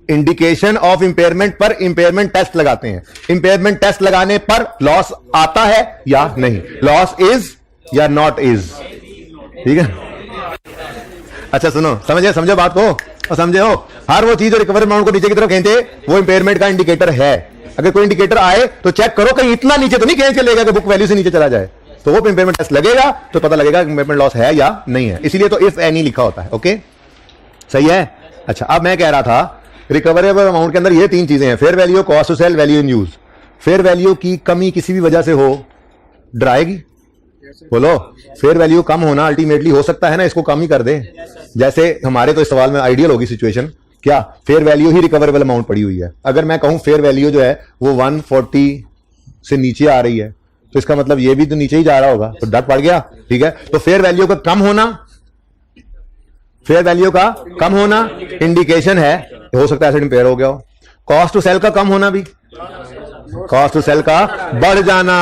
इंडिकेशन ऑफ इंपेयरमेंट पर इंपेयरमेंट टेस्ट लगाते हैं, इंपेयरमेंट टेस्ट लगाने पर लॉस आता है या नहीं, लॉस इज या नॉट इज, ठीक है। अच्छा सुनो, समझे बात को, और समझे हो, हर वो चीज जो रिकवरी अमाउंट को नीचे की तरफ खींचे वो इंपेयरमेंट का इंडिकेटर है। अगर कोई इंडिकेटर आए तो चेक करो कहीं इतना नीचे तो नहीं खींच के लेगा कि बुक वैल्यू से नीचे चला जाए, तो वो इंपेयरमेंट टेस्ट लगेगा तो पता लगेगा कि इंपेयरमेंट लॉस है या नहीं है, इसीलिए तो इफ एनी लिखा होता है। ओके सही है। अच्छा अब मैं कह रहा था रिकवरेबल अमाउंट के अंदर ये 3 चीजें हैं, fair value, cost to sell, value in use. Fair value की कमी किसी भी वजह से हो डराएगी, बोलो। फेयर वैल्यू कम होना अल्टीमेटली हो सकता है ना, इसको कम ही कर दे। जैसे हमारे तो इस सवाल में आइडियल होगी सिचुएशन, क्या फेयर वैल्यू ही रिकवरेबल अमाउंट पड़ी हुई है। अगर मैं कहूं फेयर वैल्यू जो है वो 140 से नीचे आ रही है तो इसका मतलब ये भी तो नीचे ही जा रहा होगा, तो डर पड़ गया, ठीक है। तो फेयर वैल्यू का कम होना, फेयर वैल्यू का कम होना इंडिकेशन है, हो सकता है एसेट इंपेयर हो गया हो। कॉस्ट टू सेल का कम होना भी कॉस्ट टू सेल का बढ़ जाना।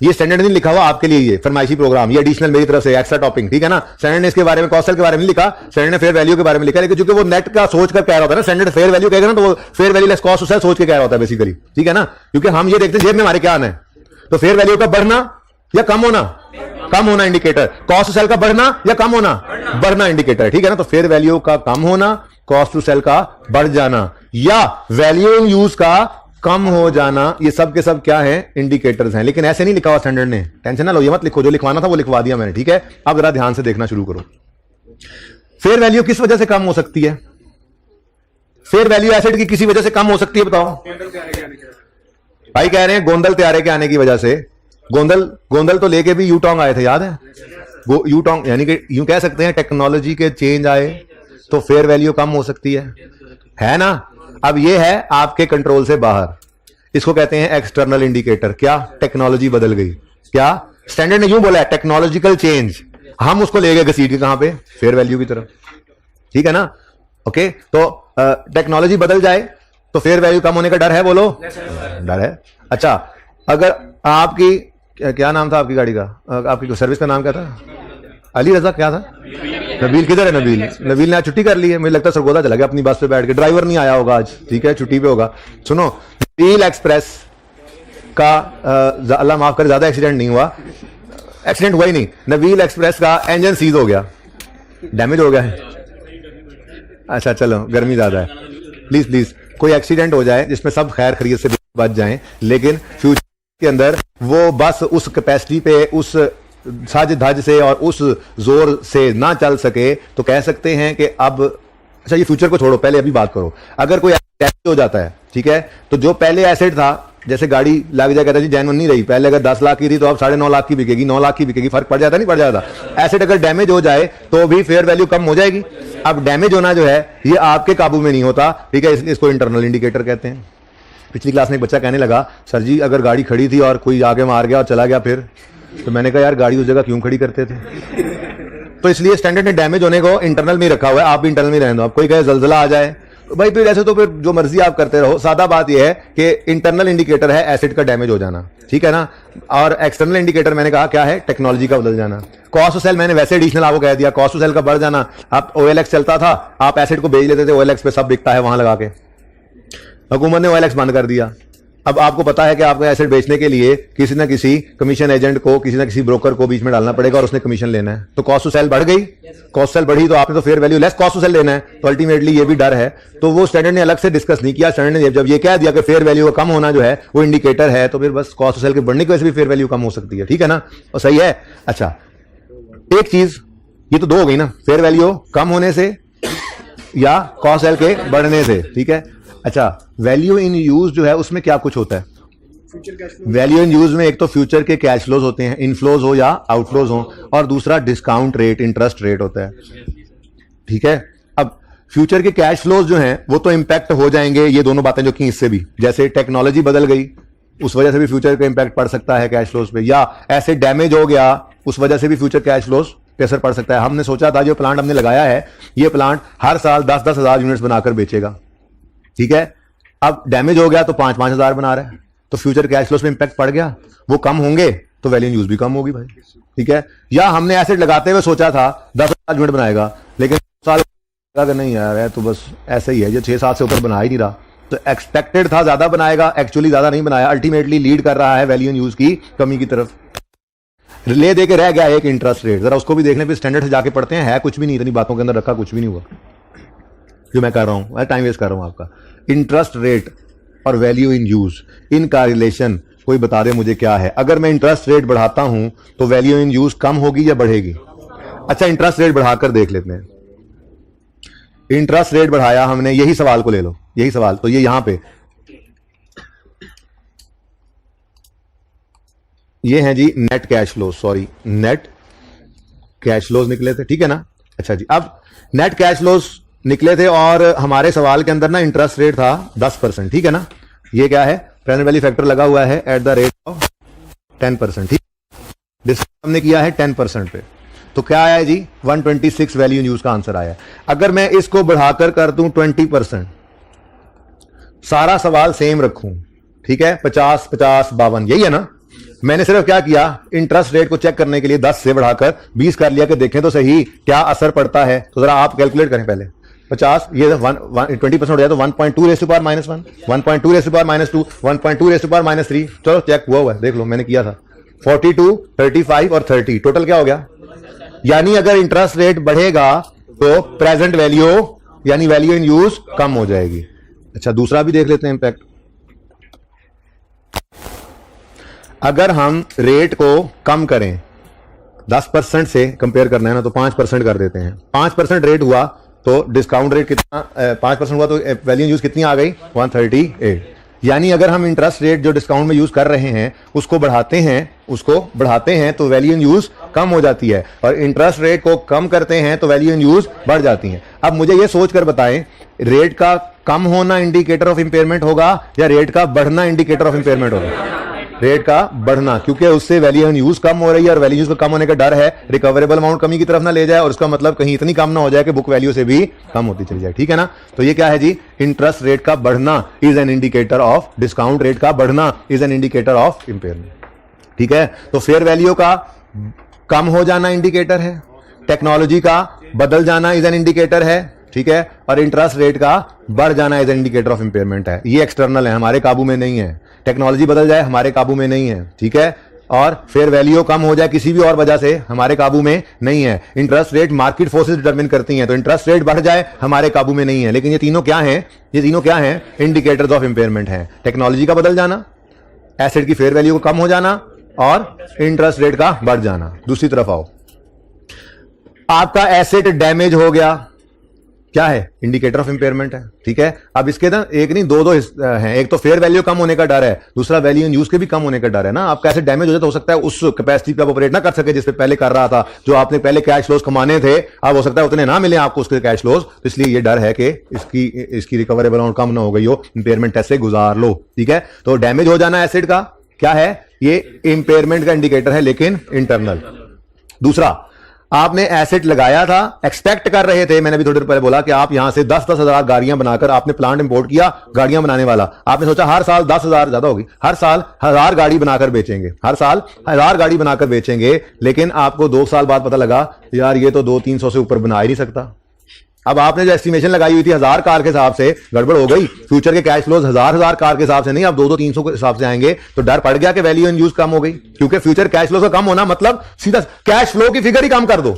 ये स्टैंडर्ड नहीं लिखा हुआ आपके लिए, ये फरमाइशी प्रोग्राम, ये एडिशनल मेरी तरफ से एक्स्ट्रा टॉपिंग, ठीक है ना। स्टैंडर्ड ने इसके बारे में कॉस्ट सेल के बारे में नहीं लिखा, स्टैंडर्ड ने फेयर वैल्यू के बारे में लिखा, लेकिन चूंकि वो नेट का सोच कर कह रहा होता है ना, स्टैंडर्ड फेयर वैल्यू कहेगा ना तो वो fair value less cost to sell सोच के कह रहा होता है बेसिकली, ठीक है ना। क्योंकि हम ये देखते हैं जेब में हमारे क्या आना है, तो फेयर वैल्यू का बढ़ना या कम होना, कम होना इंडिकेटर, कॉस्ट टू सेल का बढ़ना या कम होना, बढ़ना इंडिकेटर, ठीक है ना। तो फेयर वैल्यू का कम होना, कॉस्ट टू सेल का बढ़ जाना, या वैल्यू इन यूज का कम हो जाना, ये सब के सब क्या है, इंडिकेटर्स हैं। लेकिन ऐसे नहीं लिखा हुआ स्टैंडर्ड ने, टेंशन ना लो, ये मत लिखो, जो लिखवाना था वो लिखवा दिया मैंने, ठीक है। अब जरा ध्यान से देखना शुरू करो। फेयर वैल्यू किस वजह से कम हो सकती है? फेयर वैल्यू एसेट की किसी वजह से कम हो सकती है, बताओ भाई। कह रहे हैं गोंदल त्यारे के आने की वजह से। गोंदल तो लेके भी यूटोंग आए थे, याद है? यूटोंग यानी कि यूं कह सकते हैं टेक्नोलॉजी के चेंज आए तो फेयर वैल्यू कम हो सकती है ना। अब ये है आपके कंट्रोल से बाहर, इसको कहते हैं एक्सटर्नल इंडिकेटर। क्या? टेक्नोलॉजी बदल गई। क्या? स्टैंडर्ड ने यूं बोला है टेक्नोलॉजिकल चेंज, हम उसको ले गए घसीट के कहां पे, फेयर वैल्यू की तरफ, ठीक है ना। ओके, तो टेक्नोलॉजी बदल जाए तो फेयर वैल्यू कम होने का डर है, बोलो डर है। अच्छा, अगर आपकी क्या नाम था आपकी गाड़ी का, आपकी सर्विस का नाम क्या था? अली रजा क्या था? नबील किधर है? नबील ने आज छुट्टी कर ली है, मुझे लगता है सरगोदा चला गया अपनी बस पे बैठ के, ड्राइवर नहीं आया होगा आज, ठीक है, छुट्टी पे होगा। सुनो, नबील एक्सप्रेस का अल्लाह माफ करे ज्यादा एक्सीडेंट नहीं हुआ, एक्सीडेंट हुआ ही नहीं, नबील एक्सप्रेस का इंजन सीज हो गया, डैमेज हो गया है। अच्छा चलो, गर्मी ज्यादा है, प्लीज कोई एक्सीडेंट हो जाए जिसमें सब खैर खैरियत से बच जाएं, लेकिन फ्यूचर के अंदर वो बस उस कैपेसिटी पे, उस साज धज से और उस जोर से ना चल सके, तो कह सकते हैं कि अब, अच्छा ये फ्यूचर को छोड़ो, पहले अभी बात करो। अगर कोई एक्सीडेंट हो जाता है, ठीक है, तो जो पहले एसेट था, जैसे गाड़ी लग जाए, कहता जी जेन्युइन नहीं रही, पहले अगर 10 लाख की थी तो अब 9.5 लाख की बिकेगी, 9 लाख की बिकेगी, फर्क पड़ जाता नहीं पड़ जाता। एसेट अगर डैमेज हो जाए तो भी फेयर वैल्यू कम हो जाएगी। अब डैमेज होना जो है ये आपके काबू में नहीं होता, ठीक है, इसलिए इसको इंटरनल इंडिकेटर कहते हैं। पिछली क्लास में एक बच्चा कहने लगा, सर जी अगर गाड़ी खड़ी थी और कोई आगे मार गया और चला गया फिर, तो मैंने कहा यार गाड़ी उस जगह क्यों खड़ी करते थे? तो इसलिए स्टैंडर्ड ने डैमेज होने को इंटरनल में रखा हुआ है, आप भी इंटरनल में रहने दो। अब कोई कहे जलजला आ जाए, तो भाई फिर ऐसे तो फिर जो मर्जी आप करते रहो। सादा बात यह है कि इंटरनल इंडिकेटर है एसेट का डैमेज हो जाना, ठीक है ना, और एक्सटर्नल इंडिकेटर मैंने कहा क्या है, टेक्नोलॉजी का बदल जाना। कॉस्ट टू सेल मैंने वैसे एडिशनल आपको कह दिया, कॉस्ट टू सेल का बढ़ जाना। आप OLX चलता था, आप एसेट को बेच लेते थे, OLX पे सब बिकता है वहां लगा के, हुकूमत ने OLX बंद कर दिया। अब आपको पता है कि आपको एसेट बेचने के लिए किसी ना किसी कमीशन एजेंट को, किसी ना किसी ब्रोकर को बीच में डालना पड़ेगा और उसने कमीशन लेना है, तो कॉस्ट टू सेल बढ़ गई, कॉस्ट सेल बढ़ी तो आपने तो fair value less cost to sell लेना है, तो अल्टीमेटली ये भी डर है। तो वो स्टैंडर्ड ने अलग से डिस्कस नहीं किया, स्टैंडर्ड ने जब ये कह दिया कि फेयर वैल्यू का कम होना जो है वो इंडिकेटर है, तो फिर बस कॉस्ट टू सेल के बढ़ने की वजह से भी फेयर वैल्यू कम हो सकती है, ठीक है ना, और सही है। अच्छा, एक चीज, ये तो दो हो गई ना, फेयर वैल्यू कम होने से या कॉस्ट सेल के बढ़ने से, ठीक है। अच्छा, वैल्यू इन यूज जो है उसमें क्या कुछ होता है? वैल्यू इन यूज में एक तो फ्यूचर के कैश फ्लोज होते हैं, इनफ्लोज हो या आउटफ्लोज हो, और दूसरा डिस्काउंट रेट, इंटरेस्ट रेट होता है, ठीक है। अब फ्यूचर के कैश फ्लोज जो हैं वो तो इंपैक्ट हो जाएंगे, ये दोनों बातें जो कि इससे भी, जैसे टेक्नोलॉजी बदल गई उस वजह से भी फ्यूचर का इंपैक्ट पड़ सकता है कैश फ्लोज पे, या ऐसे डैमेज हो गया उस वजह से भी फ्यूचर कैश फ्लोज पे असर पड़ सकता है। हमने सोचा था जो प्लांट हमने लगाया है, ये प्लांट हर साल 10-10 हजार यूनिट्स बनाकर बेचेगा, ठीक है। अब डैमेज हो गया तो 5-5 हजार बना रहा है, तो फ्यूचर कैश फ्लोज पे इंपैक्ट पड़ गया, वो कम होंगे तो वैल्यू इन यूज भी कम होगी भाई, ठीक है। या हमने एसेट लगाते हुए सोचा था 10,000 यूनिट बनाएगा, लेकिन साल नहीं यार, तो बस ऐसा ही है, जो 6-7 से ऊपर बना ही नहीं रहा, तो एक्सपेक्टेड था ज्यादा बनाएगा, एक्चुअली ज्यादा नहीं बनाया, अल्टीमेटली लीड कर रहा है वैल्यू इन यूज की कमी की तरफ। ले दे के रह गया एक इंटरेस्ट रेट, जरा उसको भी देखने पे स्टैंडर्ड से जाके पढ़ते हैं, है कुछ भी नहीं, इतनी बातों के अंदर रखा कुछ भी नहीं हुआ जो मैं कर रहा हूं, टाइम वेस्ट कर रहा हूं आपका। इंटरेस्ट रेट और वैल्यू इन यूज, इनका रिलेशन कोई बता दे मुझे क्या है। अगर मैं इंटरेस्ट रेट बढ़ाता हूं तो वैल्यू इन यूज कम होगी या बढ़ेगी? अच्छा, इंटरेस्ट रेट बढ़ाकर देख लेते हैं। इंटरेस्ट रेट बढ़ाया हमने, यही सवाल को ले लो, यही सवाल, तो ये यहां पे ये है जी net cash flow, sorry net cash flows निकले थे, ठीक है ना। अच्छा जी, अब नेट कैश फ्लोज निकले थे और हमारे सवाल के अंदर ना इंटरेस्ट रेट था 10%, ठीक है ना। ये क्या है, प्रेजेंट वैल्यू फैक्टर लगा हुआ है एट द रेट ऑफ 10%, ठीक, डिस्काउंट हमने किया है 10% पे, तो क्या आया है जी 126 वैल्यू इन यूज का आंसर आया। अगर मैं इसको बढ़ाकर कर दूं 20%, सारा सवाल सेम रखूं, ठीक है, 50, 50, 52, यही है ना। मैंने सिर्फ क्या किया, इंटरेस्ट रेट को चेक करने के लिए 10 से बढ़ाकर 20 कर लिया कि देखें तो सही क्या असर पड़ता है। तो जरा आप कैलकुलेट करें पहले। 50 ये 20% हो जाए तो 1.2 raise to power minus 1, 1.2 raise to power minus 2, 1.2 raise to power minus 3। चलो चेक हुआ है, देख लो मैंने किया था। 42, 35 और 30 टोटल क्या हो गया। यानी अगर इंटरेस्ट रेट बढ़ेगा तो प्रेजेंट वैल्यू यानी वैल्यू इन यूज कम हो जाएगी। अच्छा दूसरा भी देख लेते हैं इंपैक्ट। अगर हम रेट को कम करें 10% से कंपेयर करना है ना तो 5% कर देते हैं। 5% रेट हुआ तो डिस्काउंट रेट कितना, 5% हुआ तो वैल्यू यूज कितनी आ गई 138। यानी अगर हम इंटरेस्ट रेट जो डिस्काउंट में यूज कर रहे हैं उसको बढ़ाते हैं तो वैल्यू इन यूज कम हो जाती है, और इंटरेस्ट रेट को कम करते हैं तो वैल्यू इन यूज बढ़ जाती है। अब मुझे यह सोचकर बताएं, रेट का कम होना इंडिकेटर ऑफ इंपेयरमेंट होगा या रेट का बढ़ना इंडिकेटर ऑफ इंपेयरमेंट होगा। रेट का बढ़ना, क्योंकि उससे वैल्यू इन यूज कम हो रही है और वैल्यू यूज का कम होने का डर है रिकवरेबल अमाउंट कमी की तरफ ना ले जाए, और उसका मतलब कहीं इतनी कम ना हो जाए कि बुक वैल्यू से भी कम होती चली जाए। ठीक है ना। तो ये क्या है जी, इंटरेस्ट रेट का बढ़ना is an indicator of, discount rate का बढ़ना is an indicator of impairment. ठीक है। तो फेयर वैल्यू का कम हो जाना इंडिकेटर है, टेक्नोलॉजी का बदल जाना इज एन इंडिकेटर है। ठीक है। और इंटरेस्ट रेट का बढ़ जाना is an indicator of impairment है। ये एक्सटर्नल है, हमारे काबू में नहीं है। टेक्नोलॉजी बदल जाए हमारे काबू में नहीं है। ठीक है। और फेयर वैल्यू कम हो जाए किसी भी और वजह से हमारे काबू में नहीं है। Interest rate market forces determine करती हैं, तो इंटरेस्ट रेट बढ़ जाए हमारे काबू में नहीं है। लेकिन ये तीनों क्या हैं, इंडिकेटर्स ऑफ इंपेयरमेंट हैं। टेक्नोलॉजी का बदल जाना, एसेट की फेयर वैल्यू को कम हो जाना और इंटरेस्ट रेट का बढ़ जाना। दूसरी तरफ आओ, आपका एसेट डैमेज हो गया, क्या है, इंडिकेटर ऑफ इंपेयरमेंट है। ठीक है। अब इसके ना एक नहीं दो हैं, एक तो फेयर वैल्यू कम होने का डर है, दूसरा वैल्यू इन यूज के भी कम होने का डर है ना। आपका एसेट डैमेज हो जाए तो हो सकता है उस कैपेसिटी पे आप ऑपरेट ना कर सके जिस पे पहले कर रहा था। जो आपने पहले कैश फ्लोज कमाने थे अब हो सकता है उतने ना मिले आपको उसके कैश फ्लोज, तो इसलिए ये डर है कि इसकी रिकवरेबल अमाउंट कम ना हो गई हो, इंपेयरमेंट टेस्ट से गुजार लो। ठीक है। तो डैमेज हो जाना एसेट का क्या है, ये इंपेयरमेंट का इंडिकेटर है लेकिन इंटरनल। दूसरा, आपने एसेट लगाया था, एक्सपेक्ट कर रहे थे, मैंने भी थोड़ी देर पहले बोला कि आप यहां से 10-10 हजार गाड़ियां बनाकर आपने प्लांट इंपोर्ट किया गाड़ियां बनाने वाला। आपने सोचा हर साल 10,000 ज्यादा होगी, हर साल 1000 गाड़ी बनाकर बेचेंगे, हर साल 1000 गाड़ी बनाकर बेचेंगे। लेकिन आपको 2 साल बाद पता लगा यार ये तो 200-300 से ऊपर बना ही नहीं सकता। अब आपने जो एस्टिमेशन लगाई हुई थी 1000 कार के हिसाब से गड़बड़ हो गई। फ्यूचर के कैश फ्लोज 1000 कार के हिसाब से नहीं, अब 200-300 के हिसाब से आएंगे। तो डर पड़ गया कि वैल्यू इन यूज कम हो गई, क्योंकि फ्यूचर कैश फ्लो का कम होना मतलब सीधा कैश फ्लो की फिगर ही कम कर दो।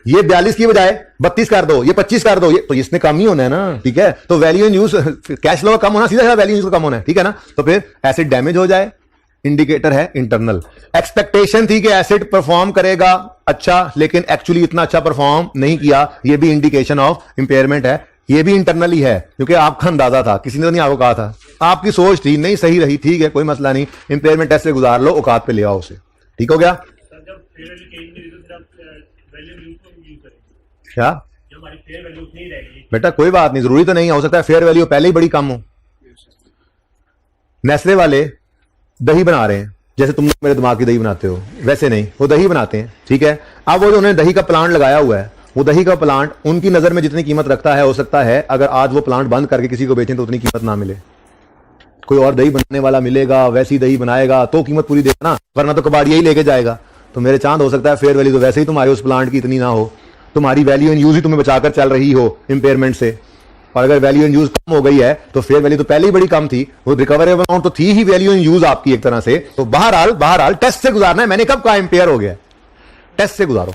ये 42 की बजाय 32 कर दो, ये 25 कर दो, ये तो इसमें कम ही होना है ना। ठीक है। तो value in use, cash flow का कम होना सीधा वैल्यू इन यूज का कम होना है। ठीक है ना। तो फिर एसेट डैमेज हो जाए, इंडिकेटर है इंटरनल। एक्सपेक्टेशन थी कि एसेट परफॉर्म करेगा अच्छा, लेकिन एक्चुअली इतना अच्छा परफॉर्म नहीं किया, ये भी इंडिकेशन ऑफ इंपेयरमेंट है। ये भी इंटरनली है क्योंकि आपका अंदाजा था, किसी ने तो नहीं आपको कहा था, आपकी सोच थी नहीं सही रही, ठीक है कोई मसला नहीं, इंपेयरमेंट टेस्ट से गुजार लो, औकात पे ले आओ उसे। ठीक हो गया। क्या बेटा कोई बात नहीं, जरूरी तो नहीं हो सकता है फेयर वैल्यू पहले ही बड़ी कम हो। नेस्ले वाले दही बना रहे हैं, जैसे तुम मेरे दिमाग की दही बनाते हो वैसे नहीं, वो दही बनाते हैं। ठीक है। अब वो जो उन्होंने दही का प्लांट लगाया हुआ है, वो दही का प्लांट उनकी नजर में जितनी कीमत रखता है, हो सकता है अगर आज वो प्लांट बंद करके किसी को बेचें तो उतनी कीमत ना मिले। कोई और दही बनाने वाला मिलेगा, वैसी दही बनाएगा तो कीमत पूरी देगा ना, वरना तो कबाड़िया ही लेके जाएगा। तो मेरे चांद हो सकता है फेयर वैल्यू तो वैसे ही तुम्हारे उस प्लांट की इतनी ना हो, तुम्हारी वैल्यू इन यूज ही तुम्हें बचाकर चल रही हो इंपेयरमेंट से। और अगर वैल्यू इन यूज कम हो गई है तो फेयर वैल्यू तो पहले ही बड़ी कम थी, वो रिकवरेबल अमाउंट तो थी ही वैल्यू इन यूज आपकी एक तरह से। तो बहरहाल टेस्ट से गुजारना है। मैंने कब कहा इंपेयर हो गया, टेस्ट से गुजारो,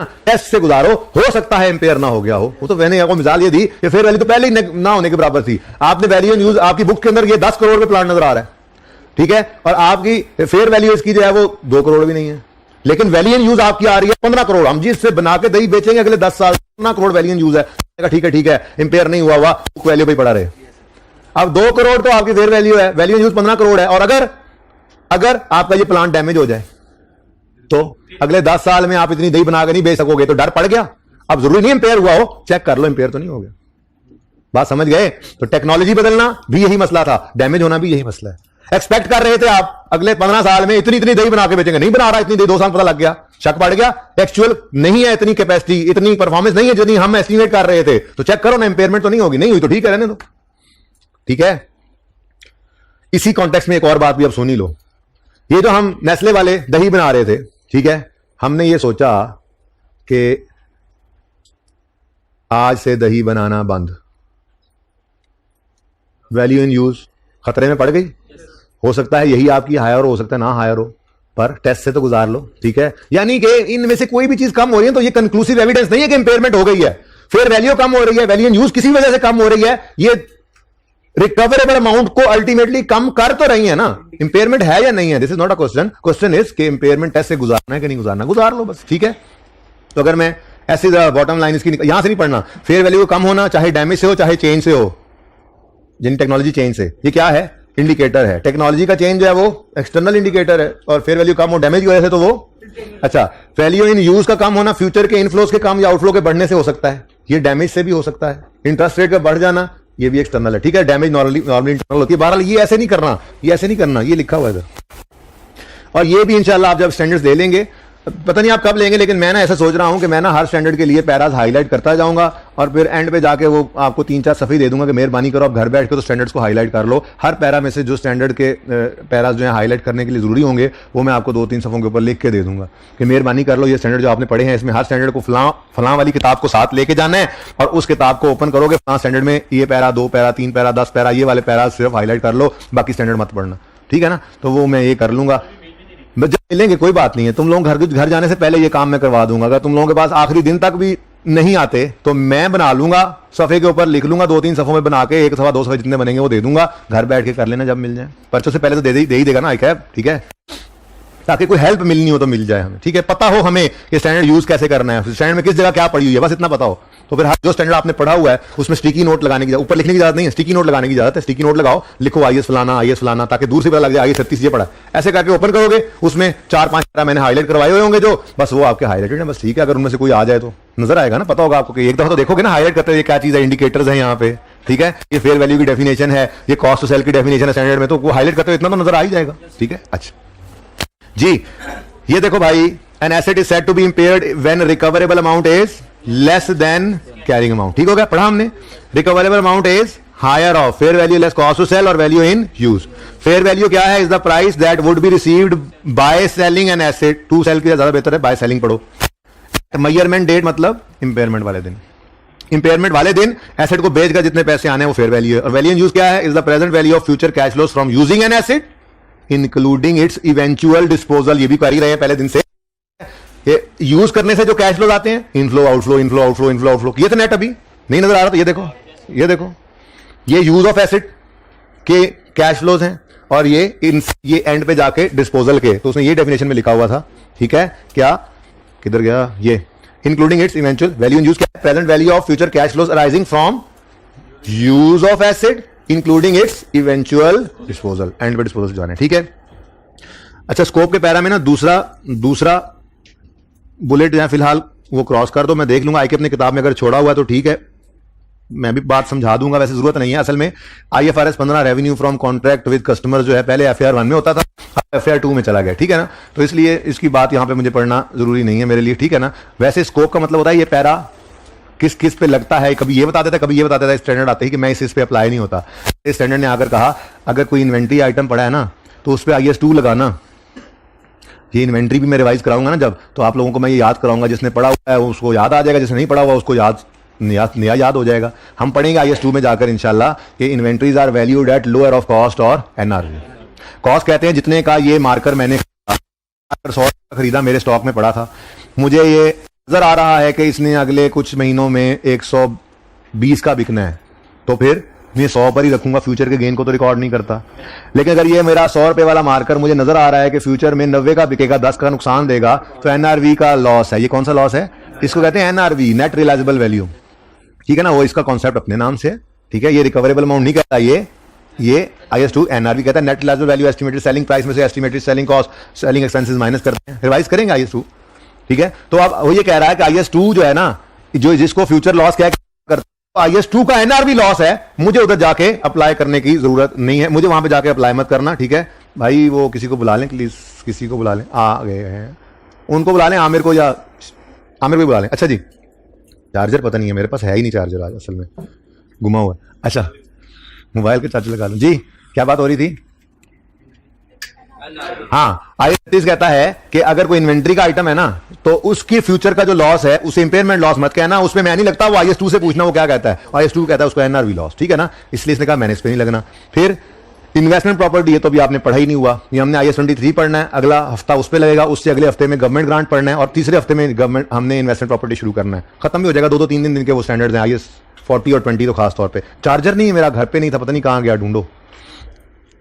टेस्ट से गुजारो, हो सकता है इंपेयर ना हो गया हो। वो तो मैंने आपको मिसाल ये दी कि फेयर वैल्यू तो पहले ही ना होने के बराबर थी। आपने वैल्यू इन यूज, आपकी बुक के अंदर ये 10 करोड़ में प्लांट नजर आ रहा है, ठीक है, और आपकी फेयर वैल्यू इसकी जो है वो 2 करोड़ भी नहीं है, लेकिन वैल्यू इन यूज आपकी आ रही है 15 करोड़। हम जी इससे बना के दही बेचेंगे अगले 10 साल, 15 करोड़ वैल्यू इन यूज है। ठीक है इंपेयर नहीं हुआ बुक वैल्यू पे पड़ा रहे। अब 2 करोड़ तो आपकी फेयर वैल्यू है, वैल्यू इन यूज 15 करोड़ है। और अगर आपका ये प्लांट डैमेज हो जाए तो अगले 10 साल में आप इतनी दही बनाकर नहीं बेच सकोगे। तो डर पड़ गया। अब जरूरी नहीं इंपेयर हुआ हो, चेक कर लो इंपेयर तो नहीं हो गया। बात समझ गए। तो टेक्नोलॉजी बदलना भी यही मसला था, डैमेज होना भी यही मसला है। एक्सपेक्ट कर रहे थे आप अगले 15 साल में इतनी दही बना के बेचेंगे, नहीं बना रहा इतनी दही, 2 साल पता लग गया, शक पड़ गया, एक्चुअल नहीं है इतनी कैपेसिटी, इतनी परफॉर्मेंस नहीं है जितनी हम एस्टिमेट कर रहे थे। तो चेक करो ना, इंपेयरमेंट तो नहीं होगी, नहीं हुई तो ठीक है रहने दो। ठीक है। इसी कॉन्टेक्स्ट में एक और बात भी अब सुन ही लो। ये जो हम नेस्ले वाले दही बना रहे थे, ठीक है, हमने ये सोचा कि आज से दही बनाना बंद, वैल्यू इन यूज खतरे में पड़ गई। हो सकता है यही आपकी हायर हो सकता है ना हायर हो, पर टेस्ट से तो गुजार लो, ठीक है। यानी कि इनमें से कोई भी चीज कम हो रही है तो ये कंक्लूसिव एविडेंस नहीं है कि इंपेयरमेंट हो गई है। फिर वैल्यू कम हो रही है, वैल्यू इन यूज किसी वजह से कम हो रही है, ये रिकवरेबल अमाउंट को अल्टीमेटली कम कर तो रही है ना। इंपेयरमेंट है या नहीं है, this is not a question, question is कि इंपेयरमेंट टेस्ट से गुजारना है कि नहीं गुजारना, गुजार लो बस, ठीक है। तो अगर मैं ऐसी बॉटम लाइन इसकी यहां से नहीं पढ़ना, फेयर वैल्यू कम होना चाहे डैमेज से हो चाहे चेंज से हो, जिन टेक्नोलॉजी चेंज से, ये क्या है, इंडिकेटर है। टेक्नोलॉजी का चेंज जो है वो एक्सटर्नल इंडिकेटर है, और फेयर वैल्यू कम हो डैमेज की वजह से तो वो अच्छा। वैल्यू इन यूज का कम होना फ्यूचर के इनफ्लोज के कम या आउटफ्लो के बढ़ने से हो सकता है, ये डैमेज से भी हो सकता है। इंटरेस्ट रेट का बढ़ जाना ये भी एक्सटर्नल है, ठीक है। डैमेज नॉर्मली इंटरनल होती है। बहरहाल ये ऐसे नहीं करना, ये ऐसे नहीं करना, ये लिखा हुआ है इधर। और ये भी इंशाल्लाह आप जब स्टैंडर्ड्स ले लेंगे, पता नहीं आप कब लेंगे, लेकिन मैं ना ऐसा सोच रहा हूं कि मैं ना हर स्टैंडर्ड के लिए पैराज हाईलाइट करता जाऊंगा और फिर एंड पे जाके वो आपको 3-4 सफ़े दे दूंगा कि मेहरबानी करो आप घर बैठ के तो स्टैंडर्ड्स को हाईलाइट कर लो। हर पैरा में से जो स्टैंडर्ड के पैराज जो है हाईलाइट करने के लिए जरूरी होंगे वो मैं आपको 2-3 सफ़ों के ऊपर लिख के दे दूंगा कि मेहरबानी कर लो, ये स्टैंडर्ड जो आपने पढ़े हैं इसमें हर स्टैंडर्ड को फलां वाली किताब को साथ लेके जाना है, और उस किताब को ओपन करोगे फलां स्टैंडर्ड में ये पैरा 2 पैरा 3 पैरा 10 पैरा ये वाले पैराज सिर्फ हाईलाइट कर लो, बाकी स्टैंडर्ड मत पढ़ना, ठीक है ना। तो वो मैं ये कर लूंगा, जब मिलेंगे कोई बात नहीं है, तुम लोग घर जाने से पहले ये काम मैं करवा दूंगा। अगर तुम लोगों के पास आखिरी दिन तक भी नहीं आते तो मैं बना लूंगा, सफ़े के ऊपर लिख लूंगा, 2-3 सफ़ों में बना के 1 सवा 2 सफ़े जितने बनेंगे वो दे दूंगा, घर बैठ के कर लेना जब मिल जाए। पर्चों से पहले तो दे ही देगा ना एक ऐप, ठीक है, ताकि कोई हेल्प मिलनी हो तो मिल जाए हमें, ठीक है। पता हो हमें कि स्टैंडर्ड यूज कैसे करना है, स्टैंडर्ड में किस जगह क्या पड़ी हुई है, बस इतना पता हो। तो फिर जो स्टैंडर्ड आपने पढ़ा हुआ है उसमें स्टिकी नोट लगाने की, ऊपर लिखने की जरूरत नहीं है, स्टिकी नोट लगाने की जरूरत है। स्टिकी नोट लगाओ, लिखो आईएस फलाना, ताकि दूर से पता लग जाए आईएस 36 ये पढ़ा। ऐसे करके ओपन करोगे, उसमें 4-5 पैरा मैंने हाईलाइट करवाए हुए होंगे जो, बस वो आपके हाईलाइटेड है, बस ठीक है। अगर उनमें से कोई आ जाए तो नजर आएगा ना, पता होगा आपको कि एक दफा तो देखोगे ना हाईलाइट करते हुए क्या चीज है, इंडिकेटर्स है यहाँ पे, ठीक है। ये फेयर वैल्यू की डेफिनेशन है, ये कॉस्ट टू सेल की डेफिनेशन है स्टैंडर्ड में, तो वो हाईलाइट करते हुए इतना तो नजर आ ही जाएगा, ठीक है। अच्छा जी, ये देखो भाई, an asset is said to be impaired when recoverable amount is less than carrying amount, ठीक हो गया, पढ़ा हमने। Recoverable amount is higher of fair value less cost to sell और value in use. Fair value क्या है, is the price that would be received by selling an asset, to sell की ज्यादा बेहतर है, बाय सेलिंग पढ़ो। Measurement date मतलब impairment वाले दिन, इंपेयरमेंट वाले दिन एसेट को बेचकर जितने पैसे आने वो फेयर वैल्यू है। और वैल्यू इन यूज क्या है, is the present value of future cash flows from using an asset including its eventual disposal. ये भी कर ही रहे हैं पहले दिन से, ये यूज करने से जो कैश फ्लोज आते हैं, inflow outflow inflow outflow inflow outflow, ये तो नेट अभी नहीं नजर आ रहा, तो ये देखो, ये देखो, ये यूज ऑफ एसेट के कैश फ्लोज हैं, और ये एंड पे जाके डिस्पोजल के, तो उसने ये डेफिनेशन में लिखा हुआ था, ठीक है। क्या किधर गया, ये including its eventual value in use, क्या present value of future cash flows arising from use of asset including its eventual disposal, end पे डिस्पोजल जाना है, ठीक है। अच्छा, स्कोप के पैरा में ना दूसरा बुलेट जो है फिलहाल वो क्रॉस कर दो, मैं देख लूंगा आईके अपनी किताब में अगर छोड़ा हुआ है तो ठीक है, मैं भी बात समझा दूंगा, वैसे जरूरत नहीं है। असल में IFRS 15 revenue from contract with customer जो है पहले FAR 1 में होता था, FAR 2 में चला गया, ठीक है ना। तो इसलिए इसकी बात यहां पे मुझे पढ़ना जरूरी नहीं है मेरे लिए, ठीक है ना। वैसे स्कोप का मतलब होता है ये पैरा किस किस पे लगता है, कभी ये बता देता है कभी ये बता देता है, स्टैंडर्ड आते ही कि मैं इस पे अप्लाई नहीं होता। इस स्टैंडर्ड ने आकर कहा अगर कोई इन्वेंट्री आइटम पड़ा है ना तो उस पर IS 2 लगाना। ये इन्वेंट्री भी मैं रिवाइज कराऊंगा ना जब, तो आप लोगों को मैं ये याद कराऊंगा, जिसने पढ़ा हुआ है उसको याद आ जाएगा, जिसने नहीं पढ़ा हुआ उसको नया याद हो जाएगा। हम पढ़ेंगे IS 2 में जाकर इंशाल्लाह कि inventories are valued at lower of cost और NRV। कॉस्ट कहते हैं जितने का ये मार्कर मैंने 100 खरीदा, मेरे स्टॉक में पड़ा था, मुझे ये नजर आ रहा है कि इसने अगले कुछ महीनों में 120 का बिकना है, तो फिर मैं 100 पर ही रखूंगा, फ्यूचर के गेन को तो रिकॉर्ड नहीं करता। लेकिन अगर ये मेरा 100 रुपए वाला मार्कर मुझे नजर आ रहा है कि फ्यूचर में 90 का बिकेगा, 10 का नुकसान देगा, तो NRV का लॉस है। ये कौन सा लॉस है, इसको कहते हैं NRV, नेट रियलाइजेबल वैल्यू, ठीक है ना। वो इसका कॉन्सेप्ट अपने नाम से, ठीक है। ये रिकवरेबल अमाउंट नहीं कहता, ये IS 2 NRV कहता है, net realisable value estimated selling price में से estimated selling cost selling expenses minus करते हैं, रिवाइज करेंगे IS 2, ठीक है। तो अब वो ये कह रहा है कि IS 2 जो है ना, जो जिसको फ्यूचर लॉस क्या IS 2 का NRV लॉस है, मुझे उधर जाके अप्लाई करने की जरूरत नहीं है, मुझे वहां पे जाके अप्लाई मत करना, ठीक है भाई। वो किसी को बुला लें प्लीज, किसी को बुला लें, आ गए हैं उनको बुला लें, आमिर को या आमिर को बुला लें। अच्छा जी, चार्जर पता नहीं है मेरे पास, है ही नहीं चार्जर आज, असल में गुमा हुआ। अच्छा, मोबाइल के चार्जर लगा लूं जी। क्या बात हो रही थी, हाँ, IAS 36 कहता है कि अगर कोई इन्वेंट्री का आइटम है ना तो उसकी फ्यूचर का जो लॉस है उसे इंपेयरमेंट लॉस मत कहना, उसमें मैं नहीं लगता, वो IAS 2 से पूछना वो क्या कहता है। IAS 2 कहता है उसको NRV लॉस, ठीक है ना, इसलिए इसने कहा मैंने इस पे नहीं लगना। फिर इन्वेस्टमेंट प्रॉपर्टी है तो भी आपने पढ़ा ही नहीं हुआ, ये हमने IAS 23 पढ़ना है, अगला हफ्ता उस पर लगेगा, उससे अगले हफ्ते में गवर्नमेंट ग्रांट पढ़ना है और तीसरे हफ्ते में गवर्नमेंट हमने इन्वेस्टमेंट प्रॉपर्टी शुरू करना है, खत्म भी हो जाएगा। 2-2 3 दिन के वो स्टैंडर्ड्स हैं IAS 40 और 20 तो खास तौर पे। चार्जर नहीं है मेरा, घर पे नहीं था, पता नहीं कहाँ गया, ढूंढो,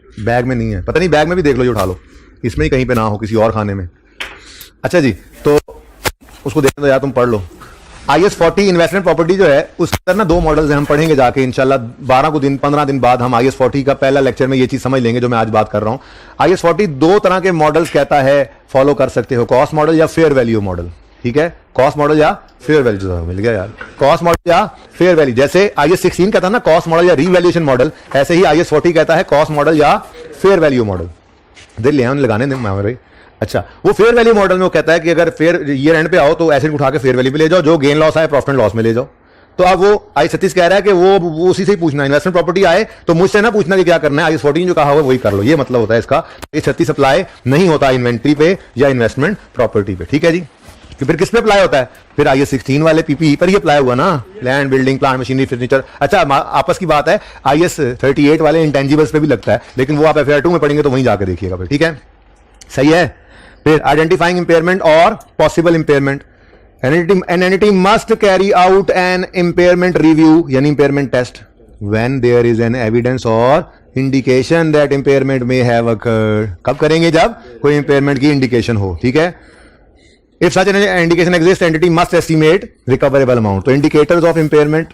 बैग में नहीं है, पता नहीं बैग में भी देख लो, जो उठा लो, इसमें ही कहीं पे ना हो, किसी और खाने में। अच्छा जी, तो उसको देखने दो यार, तुम पढ़ लो। IAS 40 इन्वेस्टमेंट प्रॉपर्टी जो है उसके अंदर ना 2 मॉडल्स हैं, हम पढ़ेंगे जाके इंशाल्लाह 15 दिन बाद हम IAS 40 का पहला लेक्चर में ये चीज समझ लेंगे जो मैं आज बात कर रहा हूं। IAS 40 2 तरह के मॉडल्स कहता है फॉलो कर सकते हो, कॉस्ट मॉडल या फेयर वैल्यू मॉडल, ठीक है, कॉस्ट मॉडल या फेयर वैल्यू, मिल गया यार, कॉस्ट मॉडल या फेयर वैल्यू। जैसे IAS 16 कहता है ना कॉस्ट मॉडल या रीवैल्यूएशन मॉडल, ऐसे ही IAS 40 कहता है कॉस्ट मॉडल या फेयर वैल्यू मॉडल। दिल ले लगाने दें भाई। अच्छा, वो फेयर वैल्यू मॉडल में वो कहता है कि अगर फेयर ईयर एंड पे आओ तो एसेट उठा के फेयर वैल्यू पे ले जाओ, जो गेन लॉस आए प्रॉफिट एंड लॉस में ले जाओ। तो अब वो IAS 36 कह रहा है कि वो उसी से ही पूछना, इन्वेस्टमेंट प्रॉपर्टी आए तो मुझसे ना पूछना कि क्या करना है, IAS 14 जो कहा हुआ वही कर लो, ये मतलब होता है इसका। IAS 36 अप्लाई नहीं होता इन्वेंट्री पे या इन्वेस्टमेंट प्रॉपर्टी पे, ठीक है जी। फिर किस पे अप्लाई होता है, फिर IAS 16 वाले PPE पर ही अप्लाई हुआ ना, land building plant machinery furniture. अच्छा, आपस की बात है, IAS 38 वाले इंटेंजिबल्स पे भी लगता है, लेकिन वो आप FAR 2 में पढ़ेंगे तो वहीं जाकर देखिएगा फिर, ठीक है, सही है। फिर आइडेंटिफाइंग इंपेयरमेंट और possible impairment, an entity must carry out an impairment review यानी impairment test when there is an evidence और indication that impairment may have occurred. कब करेंगे, जब कोई इंपेयरमेंट की इंडिकेशन हो, ठीक है। If such an indication exist entity must estimate recoverable amount. तो इंडिकेटर्स ऑफ इंपेयरमेंट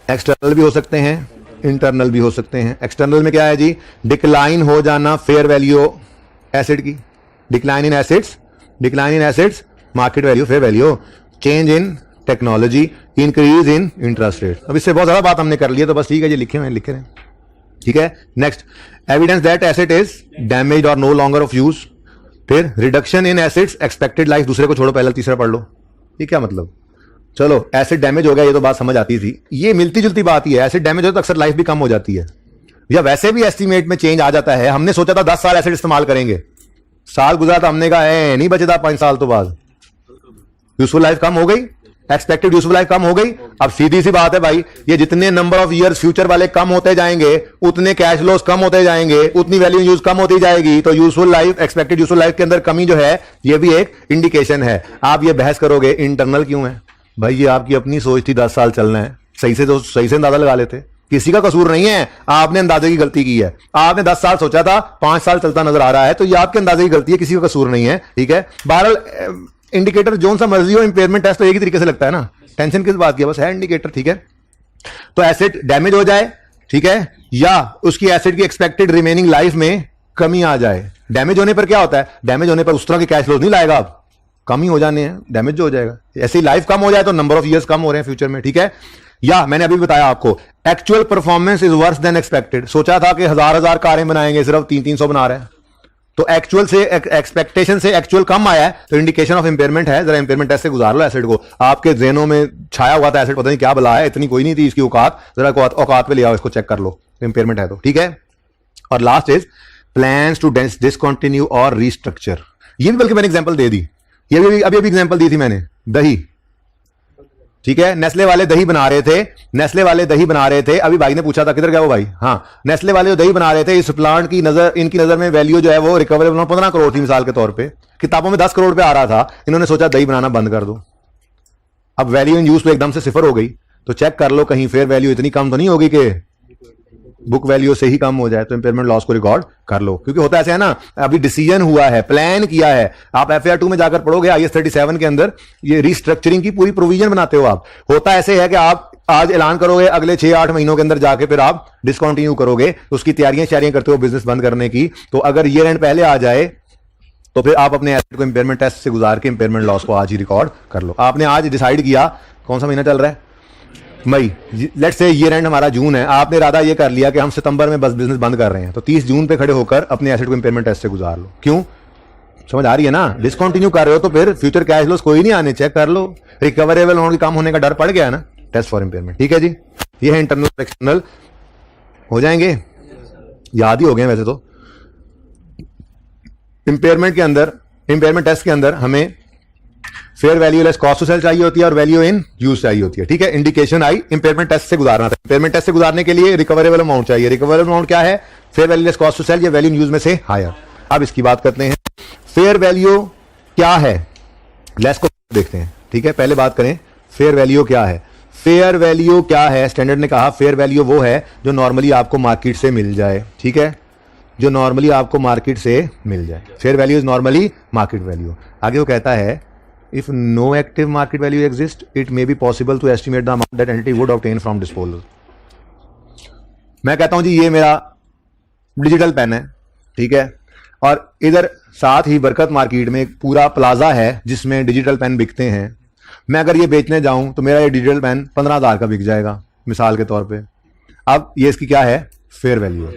एक्सटर्नल भी हो सकते हैं, इंटरनल भी हो सकते हैं। एक्सटर्नल में क्या है जी, डिक्लाइन हो जाना फेयर वैल्यू एसेट की, decline in assets market value fair value, change in technology, increase in interest rate. अब इससे बहुत ज्यादा बात हमने कर ली है तो बस ठीक है जी, लिखे रहे हैं, ठीक है। Next, evidence that asset is damage और नो लॉन्गर ऑफ यूज। फिर reduction in assets expected life, दूसरे को छोड़ो पहले तीसरा पढ़ लो, ये क्या मतलब। चलो एसिड डैमेज हो गया, ये तो बात समझ आती थी, ये मिलती जुलती बात ही है। एसिड डैमेज हो तो अक्सर लाइफ भी कम हो जाती है, या वैसे भी एस्टीमेट में चेंज आ जाता है। हमने सोचा था 10 साल एसिड इस्तेमाल करेंगे, साल गुजरा तो हमने कहा है नहीं बचे था 5 साल तो बाद यूजफुल लाइफ कम हो गई, एक्सपेक्टेड यूजफुल लाइफ कम हो गई। अब सीधी सी बात है भाई, ये जितने नंबर ऑफ ईयर्स फ्यूचर वाले कम होते जाएंगे उतने कैश फ्लोस कम होते जाएंगे, उतनी वैल्यू यूज कम होती जाएगी, तो useful life expected useful life के अंदर कमी जो है ये भी एक इंडिकेशन है। आप ये बहस करोगे इंटरनल क्यों है भाई, ये आपकी अपनी सोच थी, 10 साल चलना है, सही से अंदाजा लगा लेते, किसी का कसूर नहीं है, आपने अंदाजे की गलती की है। आपने 10 साल सोचा था, 5 साल चलता नजर आ रहा है, तो ये आपके अंदाजे की गलती है, किसी का कसूर नहीं है, ठीक है। बहरहाल इंडिकेटर जो सा मर्जी हो, इंपेयरमेंट टेस्ट तो एक ही तरीके से लगता है ना, टेंशन किस बात की, बस है इंडिकेटर, ठीक है। तो एसेट डैमेज हो जाए, ठीक है, या उसकी एसेट की एक्सपेक्टेड रिमेनिंग लाइफ में कमी आ जाए। डैमेज होने पर क्या होता है, डैमेज होने पर उस तरह के कैश फ्लोज नहीं लाएगा, आप कमी हो जाने हैं, डैमेज जो हो जाएगा। ऐसे ही लाइफ कम हो जाए तो नंबर ऑफ ईयर्स कम हो रहे हैं फ्यूचर में, ठीक है। या मैंने अभी बताया आपको, actual performance is worse than expected. सोचा था कि 1000 कारें बनाएंगे, सिर्फ 300 बना रहे हैं, तो एक्चुअल से एक्सपेक्टेशन से एक्चुअल कम आया है, तो इंडिकेशन ऑफ इंपेयरमेंट है। जरा इंपेयरमेंट टेस्ट से गुजार लो एसेट को, आपके ज़हनों में छाया हुआ था एसेट पता नहीं क्या बला है, इतनी कोई नहीं थी इसकी औकात, जरा औकात पे ले आओ, इसको चेक कर लो, इंपेयरमेंट है तो, ठीक है। और last is plans to discontinue और रीस्ट्रक्चर। ये भी बल्कि मैंने एग्जांपल दे दी, ये भी अभी एग्जांपल दी थी मैंने, दही, ठीक है। नेस्ले वाले दही बना रहे थे, अभी भाई ने पूछा था किधर गया वो भाई, हाँ, नेस्ले वाले जो दही बना रहे थे, इस प्लांट की इनकी नजर में वैल्यू जो है वो रिकवरेबल 15 करोड़ थी मिसाल के तौर पे, किताबों में 10 करोड़ पे आ रहा था, इन्होंने सोचा दही बनाना बंद कर दो। अब वैल्यू इन यूज तो एकदम से 0 हो गई, तो चेक कर लो कहीं फेयर वैल्यू इतनी कम तो नहीं होगी कि बुक वैल्यू से ही कम हो जाए, तो इंपेयरमेंट लॉस को रिकॉर्ड कर लो। क्योंकि होता ऐसे है ना, अभी डिसीजन हुआ है, प्लान किया है, आप FAR 2 में जाकर पढ़ोगे, IAS 37 के अंदर ये रिस्ट्रक्चरिंग की पूरी प्रोविजन बनाते हो आप। होता ऐसे है कि आप आज ऐलान करोगे, अगले 6-8 महीनों के अंदर जाके फिर आप डिसकंटिन्यू करोगे, उसकी तैयारियां करते हो बिजनेस बंद करने की। तो अगर ईयर एंड पहले आ जाए तो फिर आप अपने एसेट को इंपेयरमेंट टेस्ट से गुजार के इंपेयरमेंट लॉस को आज ही रिकॉर्ड कर लो। आपने आज डिसाइड किया, कौन सा महीना चल रहा है, मई, लेट्स से ईयर एंड हमारा जून है, आपने इरादा ये कर लिया कि हम सितंबर में बस बिजनेस बंद कर रहे हैं, तो 30 जून पे खड़े होकर अपने एसेट को इंपेयरमेंट टेस्ट से गुजार लो। क्यों, समझ आ रही है ना, डिसकंटिन्यू कर रहे हो तो फिर फ्यूचर कैश फ्लोस कोई नहीं आने, चेक कर लो, रिकवरेबल होने कम होने का डर पड़ गया ना, टेस्ट फॉर इंपेयरमेंट, ठीक है जी। ये है इंटरनल एक्सटर्नल, हो जाएंगे। याद ही हो गए वैसे तो। इंपेयरमेंट के अंदर, इंपेयरमेंट टेस्ट के अंदर हमें fair value less cost to sell चाहिए होती है और वैल्यू इन यूज चाहिए होती है, ठीक है। इंडिकेशन आई, इंपेयरमेंट टेस्ट से गुजारना था। इंपेयरमेंट टेस्ट से गुजारने के लिए रिकवरेबल अमाउंट चाहिए। रिकवरेबल अमाउंट क्या है? Fair value less cost to sell या वैल्यू इन यूज में से हायर। अब इसकी बात करते हैं। फेयर वैल्यू क्या है, लेस को देखते हैं, ठीक है। पहले बात करें फेयर वैल्यू क्या है। फेयर वैल्यू क्या है? स्टैंडर्ड ने कहा फेयर वैल्यू वो है जो नॉर्मली आपको मार्केट से मिल जाए, ठीक है, जो नॉर्मली आपको मार्केट से मिल जाए। Fair value is normally market value. आगे वो कहता है if no active market value exist it may be possible to estimate the amount that entity would obtain from disposal. मैं कहता हूं जी ये मेरा डिजिटल पेन है, ठीक है, और इधर साथ ही बरकत मार्केट में एक पूरा प्लाजा है जिसमें डिजिटल पेन बिकते हैं। मैं अगर ये बेचने जाऊं तो मेरा ये डिजिटल पेन 15,000 का बिक जाएगा मिसाल के तौर पे। अब ये इसकी क्या है? फेयर वैल्यू है।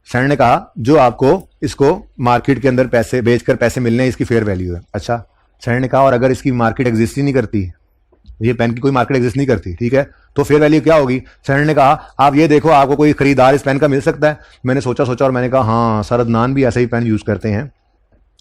सर ने कहा जो आपको इसको मार्केट के अंदर पैसे बेचकर पैसे मिलने हैं इसकी फेयर वैल्यू है। अच्छा, सर ने कहा और अगर इसकी मार्केट एग्जिस्ट ही नहीं करती, ये पेन की कोई मार्केट एग्जिस्ट नहीं करती, ठीक है, तो फेयर वैल्यू क्या होगी? सर ने कहा आप ये देखो आपको कोई खरीदार इस पेन का मिल सकता है। मैंने सोचा और मैंने कहा हाँ सर अदनान भी ऐसे ही पेन यूज करते हैं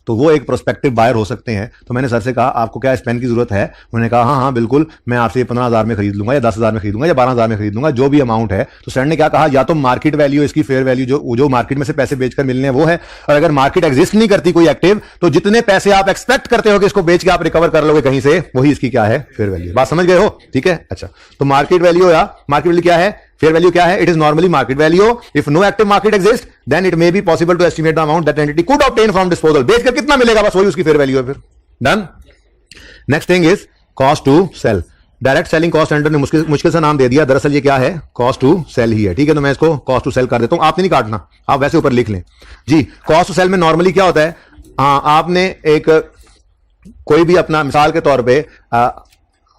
तो वो एक प्रोस्पेक्टिव बायर हो सकते हैं। तो मैंने सर से कहा आपको क्या इस पेन की जरूरत है? उन्होंने कहा हाँ बिल्कुल, मैं आपसे 15,000 में खरीद लूंगा या 10,000 में खरीद लूंगा या 12,000 में खरीद लूंगा, जो भी अमाउंट है। तो सर ने क्या कहा, या तो मार्केट वैल्यू इसकी फेयर वैल्यू जो मार्केट में से पैसे बेचकर मिलने हैं वो है, और अगर मार्केट एग्जिस्ट नहीं करती कोई एक्टिव तो जितने पैसे आप एक्सपेक्ट करते हो कि इसको बेच के आप रिकवर कर लोगे कहीं से, वही इसकी क्या है? Fair value. बात समझ गए हो? ठीक है। अच्छा, तो मार्केट वैल्यू या मार्केट वैल्यू क्या है? फेयर वैल्यू क्या है? It is normally market value. If no active market exist then it may be possible to estimate the amount that entity could obtain from disposal. बेचकर कितना मिलेगा, बस वही उसकी फेयर वैल्यू है। फिर done. Next thing is cost to sell. Direct selling cost under ने मुश्किल सा नाम दे दिया, दरअसल ये क्या है? कॉस्ट टू सेल ही है, ठीक है। तो मैं इसको कॉस्ट टू सेल कर देता हूं, आपने नहीं काटना, आप वैसे ऊपर लिख लें जी। कॉस्ट टू सेल में नॉर्मली क्या होता है? आपने एक कोई भी अपना मिसाल के तौर पर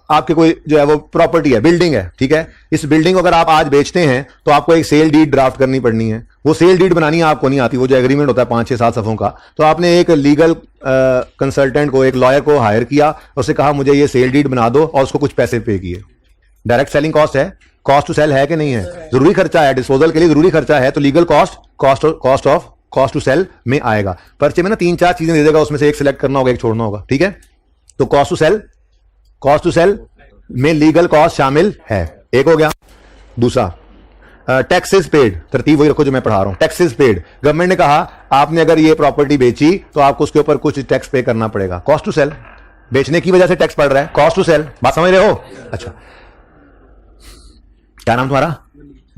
आपके कोई जो है वो प्रॉपर्टी है, बिल्डिंग है, ठीक है। इस बिल्डिंग को अगर आप आज बेचते हैं तो आपको एक सेल डीड ड्राफ्ट करनी पड़नी है। वो सेल डीड बनानी आपको नहीं आती, वो जो एग्रीमेंट होता है 5, 6, 7 सफ़ों का। तो आपने एक लीगल कंसल्टेंट को, एक लॉयर को हायर किया, उससे कहा मुझे ये सेल डीड बना दो और उसको कुछ पैसे पे किए। डायरेक्ट सेलिंग कॉस्ट है, कॉस्ट टू सेल है कि नहीं है? जरूरी खर्चा है, डिस्पोजल के लिए जरूरी खर्चा है, तो लीगल कॉस्ट टू सेल में आएगा। पर्चे में ना 3-4 चीजें दे देगा, उसमें से एक सिलेक्ट करना होगा, एक छोड़ना होगा, ठीक है। तो कॉस्ट टू सेल में लीगल कॉस्ट शामिल है, एक हो गया। दूसरा टैक्सेस पेड, तरतीब वही रखो जो मैं पढ़ा रहा हूं। टैक्सेस पेड, गवर्नमेंट ने कहा आपने अगर ये प्रॉपर्टी बेची तो आपको उसके ऊपर कुछ टैक्स पे करना पड़ेगा। कॉस्ट टू सेल, बेचने की वजह से टैक्स पड़ रहा है, कॉस्ट टू सेल। बात समझ रहे हो? अच्छा, क्या नाम तुम्हारा?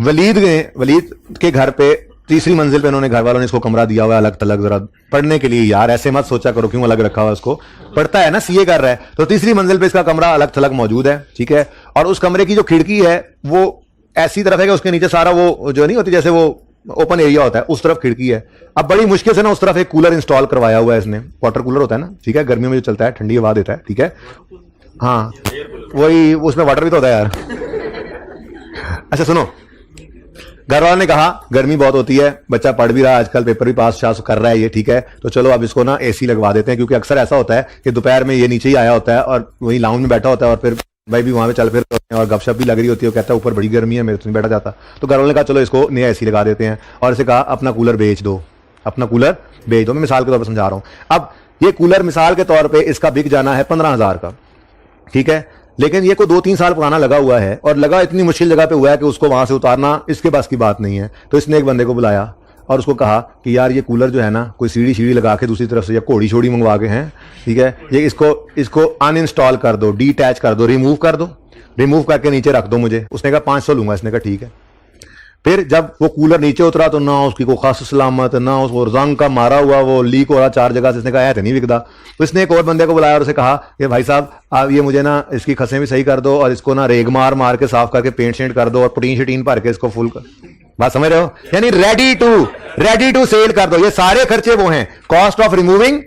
वलीद के घर पे तीसरी मंजिल पे उन्होंने, घर वालों ने इसको कमरा दिया हुआ है अलग थलग, जरा पढ़ने के लिए। यार ऐसे मत सोचा करो क्यों अलग रखा हुआ, उसको पढ़ता है ना, सीए कर रहा है। तो तीसरी मंजिल पे इसका कमरा अलग थलग मौजूद है, ठीक है। और उस कमरे की जो खिड़की है वो ऐसी तरफ है कि उसके नीचे सारा वो जो नहीं होती, जैसे वो ओपन एरिया होता है, उस तरफ खिड़की है। अब बड़ी मुश्किल से ना उस तरफ एक कूलर इंस्टॉल करवाया हुआ है इसने, वाटर कूलर होता है ना, ठीक है, गर्मियों में जो चलता है, ठंडी हवा देता है, ठीक है। हाँ वही, उसमें वाटर भी तो होता है यार। अच्छा सुनो, घर वालों ने कहा गर्मी बहुत होती है, बच्चा पढ़ भी रहा है आजकल, पेपर भी पास शास कर रहा है ये, ठीक है, तो चलो अब इसको ना एसी लगवा देते हैं। क्योंकि अक्सर ऐसा होता है कि दोपहर में ये नीचे ही आया होता है और वही लाउंज में बैठा होता है और फिर भाई भी वहां पे चल फिर और गपशप भी लग रही होती है। वो कहता है ऊपर बड़ी गर्मी है, मेरे तो नहीं बैठा जाता। तो घर वालों ने कहा चलो इसको नया एसी लगा देते हैं, और इसे कहा अपना कूलर बेच दो, अपना कूलर बेच दो। मैं मिसाल के तौर पर समझा रहा हूं। अब ये कूलर मिसाल के तौर पर इसका बिक जाना है 15,000 का, ठीक है, लेकिन ये को 2-3 साल पुराना लगा हुआ है और लगा इतनी मुश्किल जगह पे हुआ है कि उसको वहां से उतारना इसके पास की बात नहीं है। तो इसने एक बंदे को बुलाया और उसको कहा कि यार ये कूलर जो है ना, कोई सीढ़ी लगा के दूसरी तरफ से या घोड़ी छोड़ी मंगवा के हैं, ठीक है, ये इसको अनइंस्टॉल कर दो, डीटैच कर दो, रिमूव कर दो, रिमूव करके नीचे रख दो मुझे। उसने कहा 500 लूंगा। इसने कहा ठीक है। फिर जब वो कूलर नीचे उतरा तो ना उसकी कोई खास सलामत, ना उसको रंग का मारा हुआ, वो लीक हो रहा 4 जगह से। इसने कहा है नहीं बिकता। तो इसने एक और बंदे को बुलाया और उसे कहा कि भाई साहब आप ये मुझे ना इसकी खसें भी सही कर दो और इसको ना रेग मार के साफ करके पेंट शेंट कर दो और प्रोटीन शटीन भर के इसको फुल कर। बात समझ रहे हो? यानी रेडी टू सेल कर दो। ये सारे खर्चे वो हैं, कॉस्ट ऑफ रिमूविंग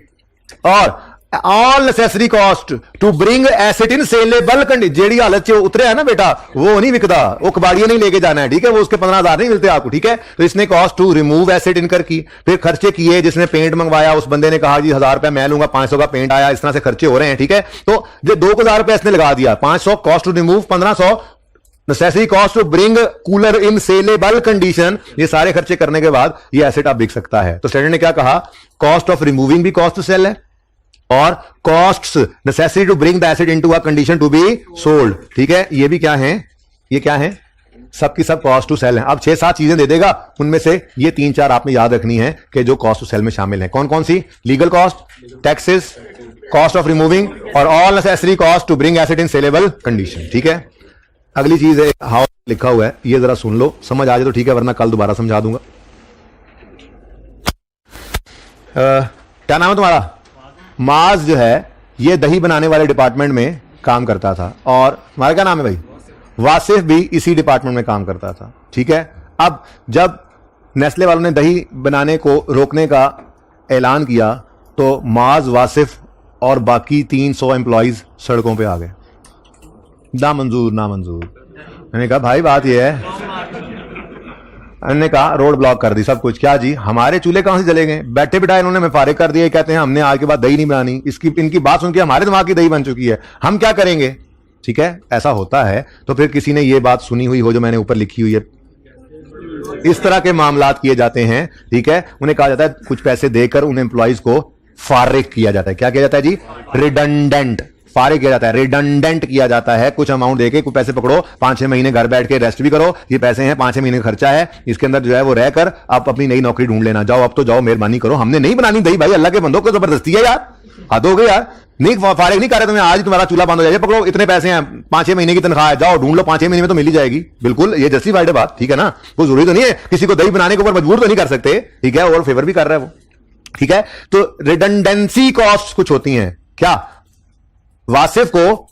और all necessary cost to bring asset in saleable condition. जेडी हालत से उतरे है ना बेटा, वो नहीं बिकता, वो कबाड़िया नहीं लेके जाना है, ठीक है, वो उसके 15,000 नहीं मिलते आपको, ठीक है। तो इसने कॉस्ट टू रिमूव एसेट इनकर की। फिर खर्चे किए, जिसने पेंट मंगवाया उस बंदे ने कहा जी 1000 रुपए मैं लूंगा, 500 का पेंट आया, इस तरह से खर्चे हो रहे हैं, ठीक है। तो जो 2000 रुपए इसने लगा दिया, 500 cost to remove, 1500 necessary cost to bring cooler in saleable condition, ये सारे खर्चे करने के बाद ये एसेट आप बिक सकता है। तो स्टैंडर्ड ने क्या कहा, कॉस्ट ऑफ रिमूविंग भी कॉस्ट टू सेल है और costs necessary to bring the asset into a condition to be sold. ठीक है, ये भी क्या है, ये क्या है, सबकी सब कॉस्ट टू सेल है। अब 6-7 चीजें दे देगा, उनमें से ये 3-4 आपने याद रखनी है कि जो कॉस्ट टू सेल में शामिल है। कौन कौन सी, legal cost, taxes, cost of removing और all necessary cost to bring asset in saleable condition. ठीक है, अगली चीज है हाउ लिखा हुआ है, ये जरा सुन लो, समझ आ जाए तो ठीक है, वरना कल दोबारा समझा दूंगा। क्या नाम है तुम्हारा? माज जो है ये दही बनाने वाले डिपार्टमेंट में काम करता था, और तुम्हारा क्या नाम है भाई? वासिफ भी इसी डिपार्टमेंट में काम करता था। ठीक है, अब जब नेस्ले वालों ने दही बनाने को रोकने का ऐलान किया तो माज, वासिफ और बाकी 300 एम्प्लॉइज सड़कों पे आ गए। नामंजूर नामंजूर। मैंने कहा भाई बात यह है, मैंने कहा रोड ब्लॉक कर दी सब कुछ। क्या जी, हमारे चूल्हे कहां से जले गए? बैठे बिठाए इन्होंने मैं फारिग कर दिया, कहते हैं हमने आज के बाद दही नहीं बनानी। इनकी बात सुन के हमारे दिमाग की दही बन चुकी है, हम क्या करेंगे? ठीक है, ऐसा होता है। तो फिर किसी ने ये बात सुनी हुई हो जो मैंने ऊपर लिखी हुई है, इस तरह के मामलात किए जाते हैं। ठीक है, उन्हें कहा जाता है कुछ पैसे देकर उन एम्प्लॉइज को फारिग किया जाता है। क्या किया जाता है जी? रिडंडेंट। फारिग किया जाता है, रिडंडेंट किया जाता है। कुछ अमाउंट देके कुछ पैसे पकड़ो, 5-6 महीने घर बैठ के रेस्ट भी करो, ये पैसे हैं 5-6 महीने का खर्चा है, इसके अंदर जो है वो रहकर आप अपनी नई नौकरी ढूंढ लेना। जाओ अब तो जाओ, मेहरबानी करो, हमने नहीं बनानी दही भाई, अल्लाह के बंदों को जबरदस्ती है यार, हद हो गई यार। नहीं फारिग नहीं कर रहे तुम्हें, आज तुम्हारा चूल्हा बंद हो जाएगा, पकड़ो इतने पैसे हैं, 5-6 महीने की तनख्वाह है, जाओ ढूंढ लो, 5-6 महीने में तो मिल ही जाएगी। बिल्कुल ये जस्टिफाइड है बात। ठीक है ना, वो जरूरी तो नहीं है, किसी को दही बनाने के ऊपर मजबूर तो नहीं कर सकते। ठीक है, और फेवर भी कर रहा है वो। ठीक है, तो रिडंडेंसी कॉस्ट कुछ होती हैं। क्या? वासिफ को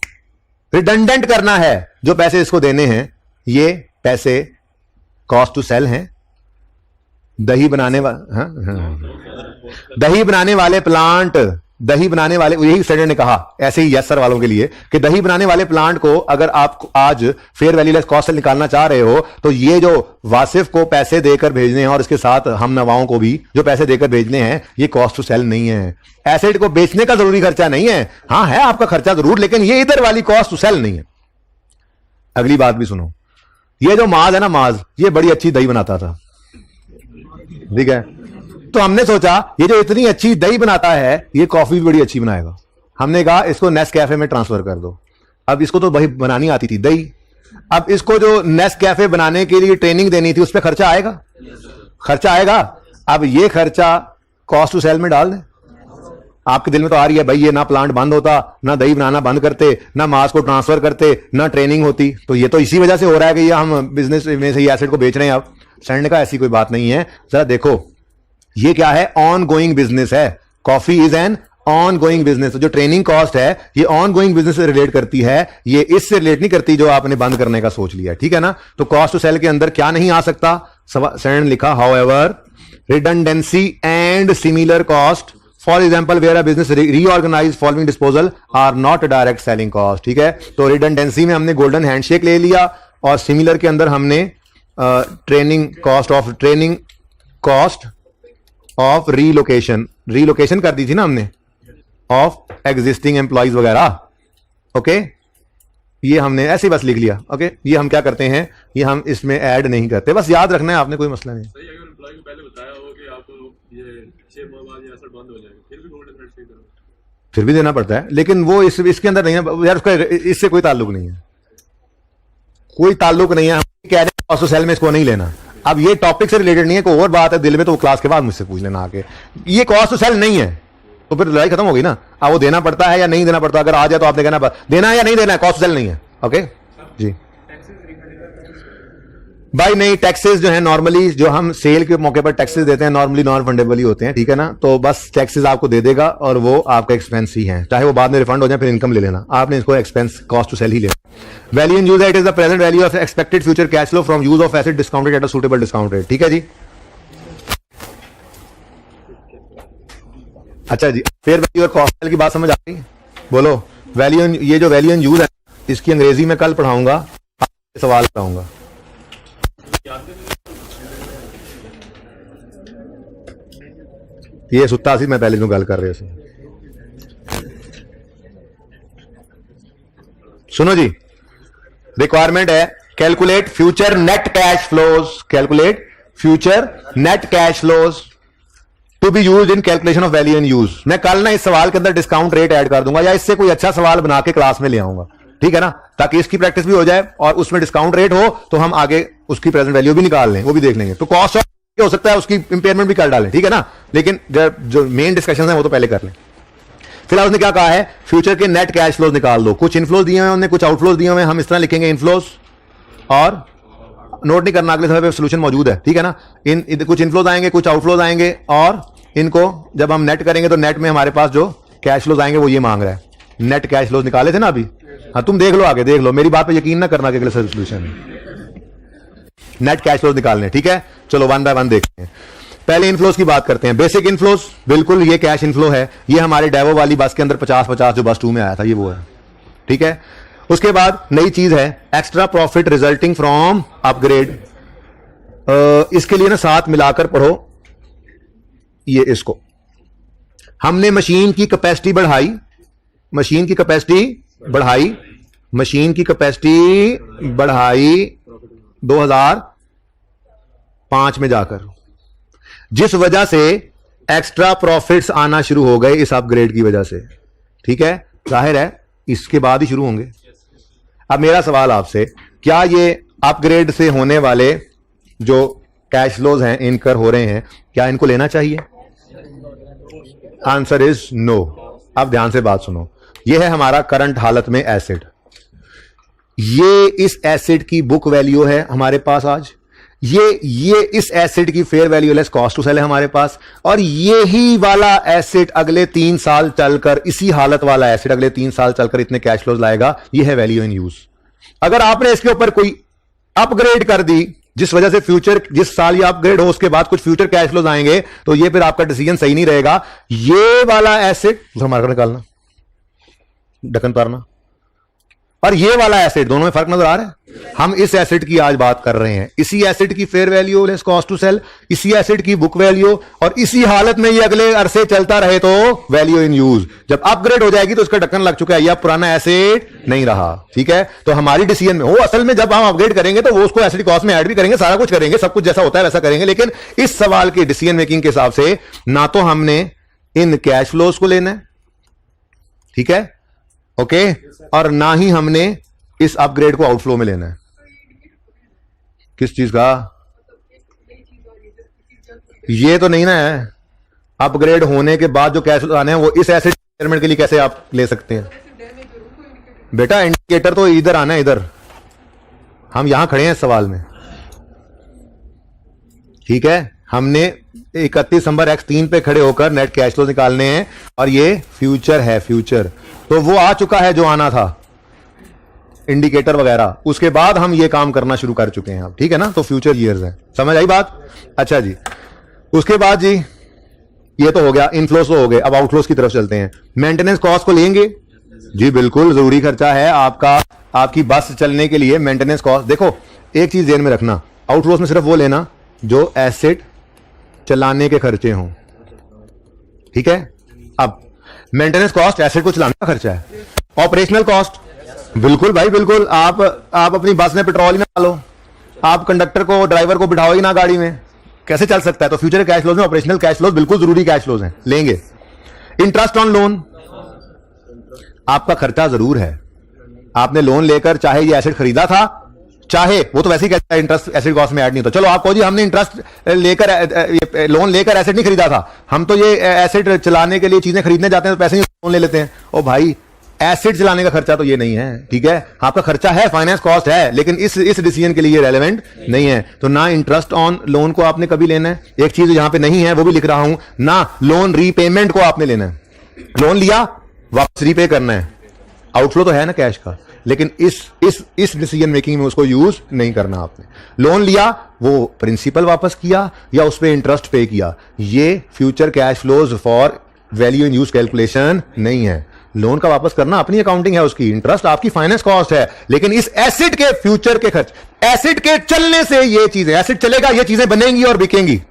रिडंडेंट करना है, जो पैसे इसको देने हैं ये पैसे कॉस्ट टू सेल हैं। दही बनाने दही बनाने वाले प्लांट, दही बनाने वाले, यही स्टैंडर्ड ने कहा ऐसे ही यस सर वालों के लिए कि दही बनाने वाले प्लांट को अगर आप आज फेयर वैल्यू लेस कॉस्ट से निकालना चाह रहे हो तो ये जो वासिफ को पैसे देकर भेजने हैं और इसके साथ हम नवाओं को भी जो पैसे देकर भेजने हैं, ये कॉस्ट टू सेल नहीं है। एसेट को बेचने का जरूरी खर्चा नहीं है, हां है आपका खर्चा जरूर, लेकिन ये इधर वाली कॉस्ट टू सेल नहीं है। अगली बात भी सुनो, ये जो माज है ना, माज ये बड़ी अच्छी दही बनाता था। ठीक है, तो हमने सोचा ये जो इतनी अच्छी दही बनाता है ये कॉफी भी बड़ी अच्छी बनाएगा। हमने कहा इसको नेस्ट कैफे में ट्रांसफर कर दो। अब इसको तो भाई बनानी आती थी दही, अब इसको जो नेस्ट कैफे बनाने के लिए ट्रेनिंग देनी थी उस पर खर्चा आएगा, खर्चा आएगा। अब ये खर्चा कॉस्ट टू सेल में डाल दें। आपके दिल में तो आ रही है भाई ये ना प्लांट बंद होता, ना दही बनाना बंद करते, ना मास को ट्रांसफर करते, ना ट्रेनिंग होती, तो ये तो इसी वजह से हो रहा है कि ये हम बिजनेस में से ये एसेट को बेच रहे हैं। अब स्टैंड का ऐसी कोई बात नहीं है। जरा देखो ये क्या है, ऑन गोइंग बिजनेस है। Coffee is an on going business. जो ट्रेनिंग कॉस्ट है ये ऑन गोइंग बिजनेस से रिलेट करती है, ये इससे रिलेट नहीं करती जो आपने बंद करने का सोच लिया। ठीक है ना, तो कॉस्ट टू सेल के अंदर क्या नहीं आ सकता? स्टैंड लिखा however redundancy and similar cost, for example where a business reorganise following disposal are not direct selling cost. ठीक है, तो रिडंडेंसी में हमने गोल्डन हैंडशेक ले लिया और सिमिलर के अंदर हमने ट्रेनिंग कॉस्ट ऑफ रीलोकेशन कर दी थी ना हमने, ऑफ एग्जिस्टिंग एम्प्लॉइज वगैरह। ओके, ये हमने ऐसे बस लिख लिया। ओके, ये हम क्या करते हैं, ये हम इसमें ऐड नहीं करते, बस याद रखना है आपने, कोई मसला नहीं। फिर भी देना पड़ता है, लेकिन वो इसके अंदर नहीं है यार, उसका इससे कोई ताल्लुक नहीं है, कोई ताल्लुक नहीं है। हम कह रहे हैं कॉस्ट टू सेल में इसको नहीं लेना। अब ये टॉपिक से रिलेटेड नहीं है, कोई और बात है दिल में तो वो क्लास के बाद मुझसे पूछ लेना आके। ये कॉस्ट टू सेल नहीं है तो फिर लड़ाई खत्म हो गई ना। अब वो देना पड़ता है या नहीं देना पड़ता, अगर आ जाए तो आपने कहना देना है या नहीं देना है, कॉस्ट टू सेल नहीं है। ओके जी भाई, नहीं टैक्सेस जो है नॉर्मली जो हम सेल के मौके पर टैक्सेस देते हैं नॉर्मली नॉन फंडेबल ही होते हैं। ठीक है ना, तो बस टैक्सेस आपको दे देगा और वो आपका एक्सपेंस ही है, चाहे वो बाद में रिफंड हो जाए, फिर इनकम ले लेना, आपने इसको एक्सपेंस कॉस्ट टू सेल ही लेना। Value in use it is the present value of expected future cash flow from use of asset discounted at a suitable discount rate. ठीक है जी, अच्छा जी, फेयर वैल्यू और कॉस्ट की बात समझ आ गई? बोलो वैल्यू, ये जो वैल्यू इन यूज है इसकी अंग्रेजी में कल पढ़ाऊंगा, सवाल कराऊंगा। ये सुत्ता सी मैं पहले जो गल कर रहे थे। सुनो जी, रिक्वायरमेंट है calculate future net cash flows, calculate future net cash flows to be use in calculation of value in use. मैं कल ना इस सवाल के अंदर डिस्काउंट रेट ऐड कर दूंगा या इससे कोई अच्छा सवाल बना के क्लास में ले आऊंगा, ठीक है ना, ताकि इसकी प्रैक्टिस भी हो जाए और उसमें डिस्काउंट रेट हो तो हम आगे उसकी प्रेजेंट वैल्यू भी निकाल लें, वो भी देख लेंगे। तो कॉस्ट ऑफ हो सकता है उसकी इंपेयरमेंट भी कर डालें, ठीक है ना, लेकिन जो मेन डिस्कशन है वो तो पहले कर लें। फिलहाल उसने क्या कहा है, फ्यूचर के नेट कैश फ्लोज निकाल दो। कुछ इनफ्लोज दिए हुए हैं, कुछ आउटफ्लोज दिए हुए हैं, हम इस तरह लिखेंगे इनफ्लोज, और नोट नहीं करना, अगले समय पे सोल्यूशन मौजूद है, ठीक है ना। कुछ इनफ्लोज आएंगे, कुछ आउटफ्लोज आएंगे, और इनको जब हम नेट करेंगे तो नेट में हमारे पास जो कैश फ्लोज आएंगे वो ये मांग रहा है। नेट कैश फ्लोज निकाले थे ना अभी, हाँ तुम देख लो, आगे देख लो, मेरी बात पे यकीन ना करना कि अगले सोल्यूशन नेट कैश फ्लोज निकालने, ठीक है। चलो वन बाय वन देखते हैं। पहले इनफ्लोज की बात करते हैं। बेसिक इनफ्लोज, बिल्कुल ये कैश इनफ्लो है, ये हमारे डेवो वाली बस के अंदर 50-50 जो बस 2 में आया था, ये वो है, ठीक है। उसके बाद नई चीज है extra profit resulting from upgrade. इसके लिए ना साथ मिलाकर पढ़ो ये, इसको हमने मशीन की कैपेसिटी बढ़ाई, मशीन की कैपेसिटी बढ़ाई, मशीन की कैपेसिटी बढ़ाई 2005 में जाकर, जिस वजह से एक्स्ट्रा प्रॉफिट्स आना शुरू हो गए इस अपग्रेड की वजह से, ठीक है। जाहिर है इसके बाद ही शुरू होंगे। अब मेरा सवाल आपसे, क्या ये अपग्रेड से होने वाले जो कैश फ्लोज हैं इनकर हो रहे हैं, क्या इनको लेना चाहिए? Answer is no. अब ध्यान से बात सुनो, ये है हमारा करंट हालत में एसेट, ये इस एसेट की बुक वैल्यू है हमारे पास आज, ये इस एसेट की fair value less cost to sell है हमारे पास, और ये ही वाला एसेट अगले 3 साल चलकर, इसी हालत वाला एसेट अगले 3 साल चलकर इतने कैश फ्लोज लाएगा, ये है वैल्यू इन यूज। अगर आपने इसके ऊपर कोई अपग्रेड कर दी जिस वजह से फ्यूचर, जिस साल ये अपग्रेड हो उसके बाद कुछ फ्यूचर कैश फ्लोज आएंगे, तो ये फिर आपका डिसीजन सही नहीं रहेगा। ये वाला एसेट मार्केट निकालना, ढक्कन उतारना, और ये वाला एसेट, दोनों में फर्क नजर आ रहा है। हम इस एसेट की आज बात कर रहे हैं, इसी एसेट की fair value less cost to sell, इसी एसेट की बुक वैल्यू, और इसी हालत में ये अगले अरसे चलता रहे तो वैल्यू इन यूज। जब अपग्रेड हो जाएगी तो उसका ढक्कन लग चुका है, यह पुराना एसेट नहीं रहा, ठीक है। तो हमारी डिसीजन में वो असल में जब हम अपग्रेड करेंगे तो वो उसको एसेट कॉस्ट में ऐड भी करेंगे, सारा कुछ करेंगे, सब कुछ जैसा होता है वैसा करेंगे, लेकिन इस सवाल की डिसीजन मेकिंग के हिसाब से ना तो हमने इन कैश फ्लोज को लेना है, ठीक है, ओके, और ना ही हमने इस अपग्रेड को आउटफ्लो में लेना है। किस चीज का? ये तो नहीं ना है, अपग्रेड होने के बाद जो कैश आने हैं वो इस एसेट मेजरमेंट के लिए कैसे आप ले सकते हैं? बेटा इंडिकेटर तो इधर आना है, इधर हम यहां खड़े हैं इस सवाल में, ठीक है। हमने 31 दिसंबर X3 पे खड़े होकर नेट कैश फ्लो निकालने हैं, और ये फ्यूचर है, फ्यूचर तो वो आ चुका है जो आना था, इंडिकेटर वगैरह, उसके बाद हम ये काम करना शुरू कर चुके हैं अब, ठीक है ना। तो फ्यूचर ईयर्स है, समझ आई बात? अच्छा जी, उसके बाद जी ये तो हो गया, इनफ्लोस तो हो गए, अब आउटफ्लोस की तरफ चलते हैं। मेंटेनेंस कॉस्ट को लेंगे जी, बिल्कुल जरूरी खर्चा है आपका, आपकी बस चलने के लिए मेंटेनेंस कॉस्ट। देखो एक चीज ध्यान में रखना, आउटफ्लोस में सिर्फ वो लेना जो एसेट चलाने के खर्चे हों, ठीक है। अब मेंटेनेंस कॉस्ट एसेट को चलाने का खर्चा है। ऑपरेशनल कॉस्ट, बिल्कुल भाई बिल्कुल, आप अपनी बस में पेट्रोल ही ना डालो, आप कंडक्टर को, ड्राइवर को बिठाओ ही ना गाड़ी में, कैसे चल सकता है? तो फ्यूचर कैश फ्लोज में ऑपरेशनल कैश फ्लोज बिल्कुल जरूरी कैश फ्लोज हैं, लेंगे। इंटरेस्ट ऑन लोन, आपका खर्चा जरूर है, आपने लोन लेकर चाहे ये एसेट खरीदा था, चाहे वो तो वैसे ही कहता है इंटरेस्ट एसेट कॉस्ट में ऐड नहीं होता। चलो आपको जी हमने इंटरेस्ट लेकर, लोन लेकर एसेट नहीं खरीदा था, हम तो ये एसेट चलाने के लिए चीजें खरीदने जाते हैं तो पैसे ही लोन ले लेते हैं। ओ भाई, एसेट चलाने का खर्चा तो ये नहीं है, ठीक है। आपका खर्चा है, फाइनेंस कॉस्ट है, लेकिन इस डिसीजन के लिए रेलेवेंट नहीं है। तो ना इंटरेस्ट ऑन लोन को आपने कभी लेना है, एक चीज यहां पे नहीं है वो भी लिख रहा हूं, ना लोन रीपेमेंट को आपने लेना है। लोन लिया, वापस रीपे करना है, आउटफ्लो तो है ना कैश का, लेकिन इस डिसीजन मेकिंग में उसको यूज नहीं करना आपने। लोन लिया, वो प्रिंसिपल वापस किया या उस पर इंटरेस्ट पे किया, ये future cash flows for value in use calculation नहीं है। लोन का वापस करना अपनी अकाउंटिंग है उसकी, इंटरेस्ट आपकी फाइनेंस कॉस्ट है, लेकिन इस एसेट के फ्यूचर के खर्च, एसेट के चलने से ये चीजें, एसेट चलेगा ये चीजें बनेंगी और बिकेंगी,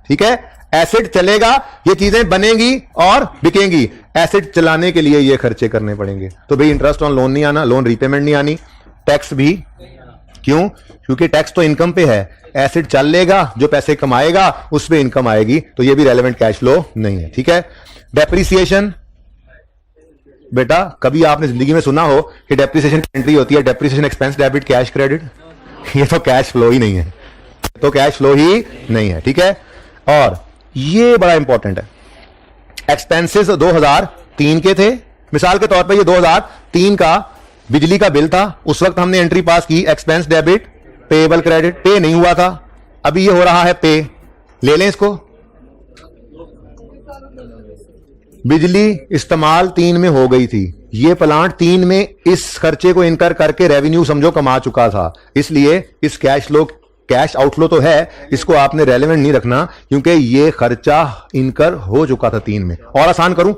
ठीक है। एसेट चलेगा ये चीजें बनेंगी और बिकेंगी, एसेट चलाने के लिए ये खर्चे करने पड़ेंगे। तो भाई इंटरेस्ट ऑन लोन नहीं आना, लोन रीपेमेंट नहीं आनी, टैक्स भी क्यों? क्योंकि टैक्स तो इनकम पे है, एसेट चल लेगा, जो पैसे कमाएगा उस पे इनकम आएगी, तो ये भी रेलेवेंट कैश फ्लो नहीं है। ठीक है। डेप्रिसिएशन, बेटा कभी आपने जिंदगी में सुना हो कि डेप्रिसिएशन की एंट्री होती है depreciation expense debit cash credit? ये तो कैश फ्लो ही नहीं है, तो कैश फ्लो ही नहीं है। ठीक है। और ये बड़ा इंपॉर्टेंट है, एक्सपेंसेस 2003 के थे, मिसाल के तौर पे ये 2003 का बिजली का बिल था, उस वक्त हमने एंट्री पास की एक्सपेंस डेबिट पेएबल क्रेडिट, पे नहीं हुआ था, अभी ये हो रहा है पे, ले लें इसको। बिजली इस्तेमाल 3 में हो गई थी, ये प्लांट 3 में इस खर्चे को इनकर करके रेवेन्यू समझो कमा चुका था, इसलिए इस कैश फ्लो, कैश आउटफ्लो तो है, इसको आपने रेलेवेंट नहीं रखना क्योंकि ये खर्चा इनकर हो चुका था 3 में। और आसान करूं,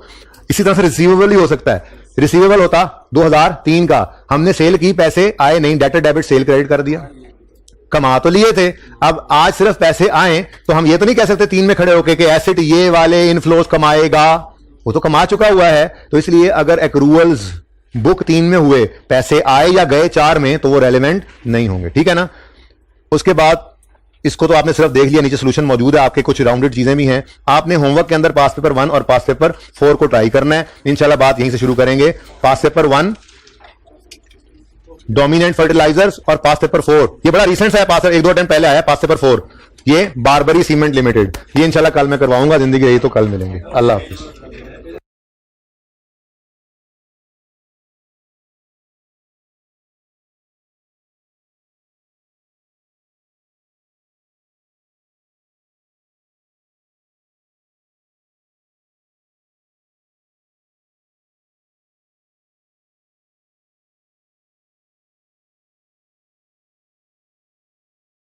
इसी तरह से रिसीवेबल ही हो सकता है, रिसीवेबल होता 2003 का, हमने सेल की, पैसे आए नहीं, डेटर डेबिट सेल क्रेडिट कर दिया, कमा तो लिए थे, अब आज सिर्फ पैसे आए तो हम ये तो नहीं कह सकते 3 में खड़े होके कि एसेट ये वाले इनफ्लोज कमाएगा, वो तो कमा चुका हुआ है। तो इसलिए अगर एक्रूअल्स बुक 3 में हुए, पैसे आए या गए 4 में, तो वो रेलेवेंट नहीं होंगे। ठीक है ना। उसके बाद इसको तो आपने सिर्फ देख लिया, नीचे सोल्यूशन मौजूद है आपके, कुछ राउंडेड चीजें भी हैं, आपने होमवर्क के अंदर पास पेपर 1 और पास पेपर 4 को ट्राई करना है। इंशाल्लाह बात यहीं से शुरू करेंगे। पास पेपर 1 डोमिनेंट फर्टिलाइजर्स और पास पेपर 4 ये बड़ा रिसेंट है, पास 1-2 टाइम पहले आया पास पेपर 4, ये बारबरी सीमेंट लिमिटेड, ये इंशाल्लाह कल मैं करवाऊंगा, जिंदगी रही तो कल मिलेंगे। अल्लाह हाफिज।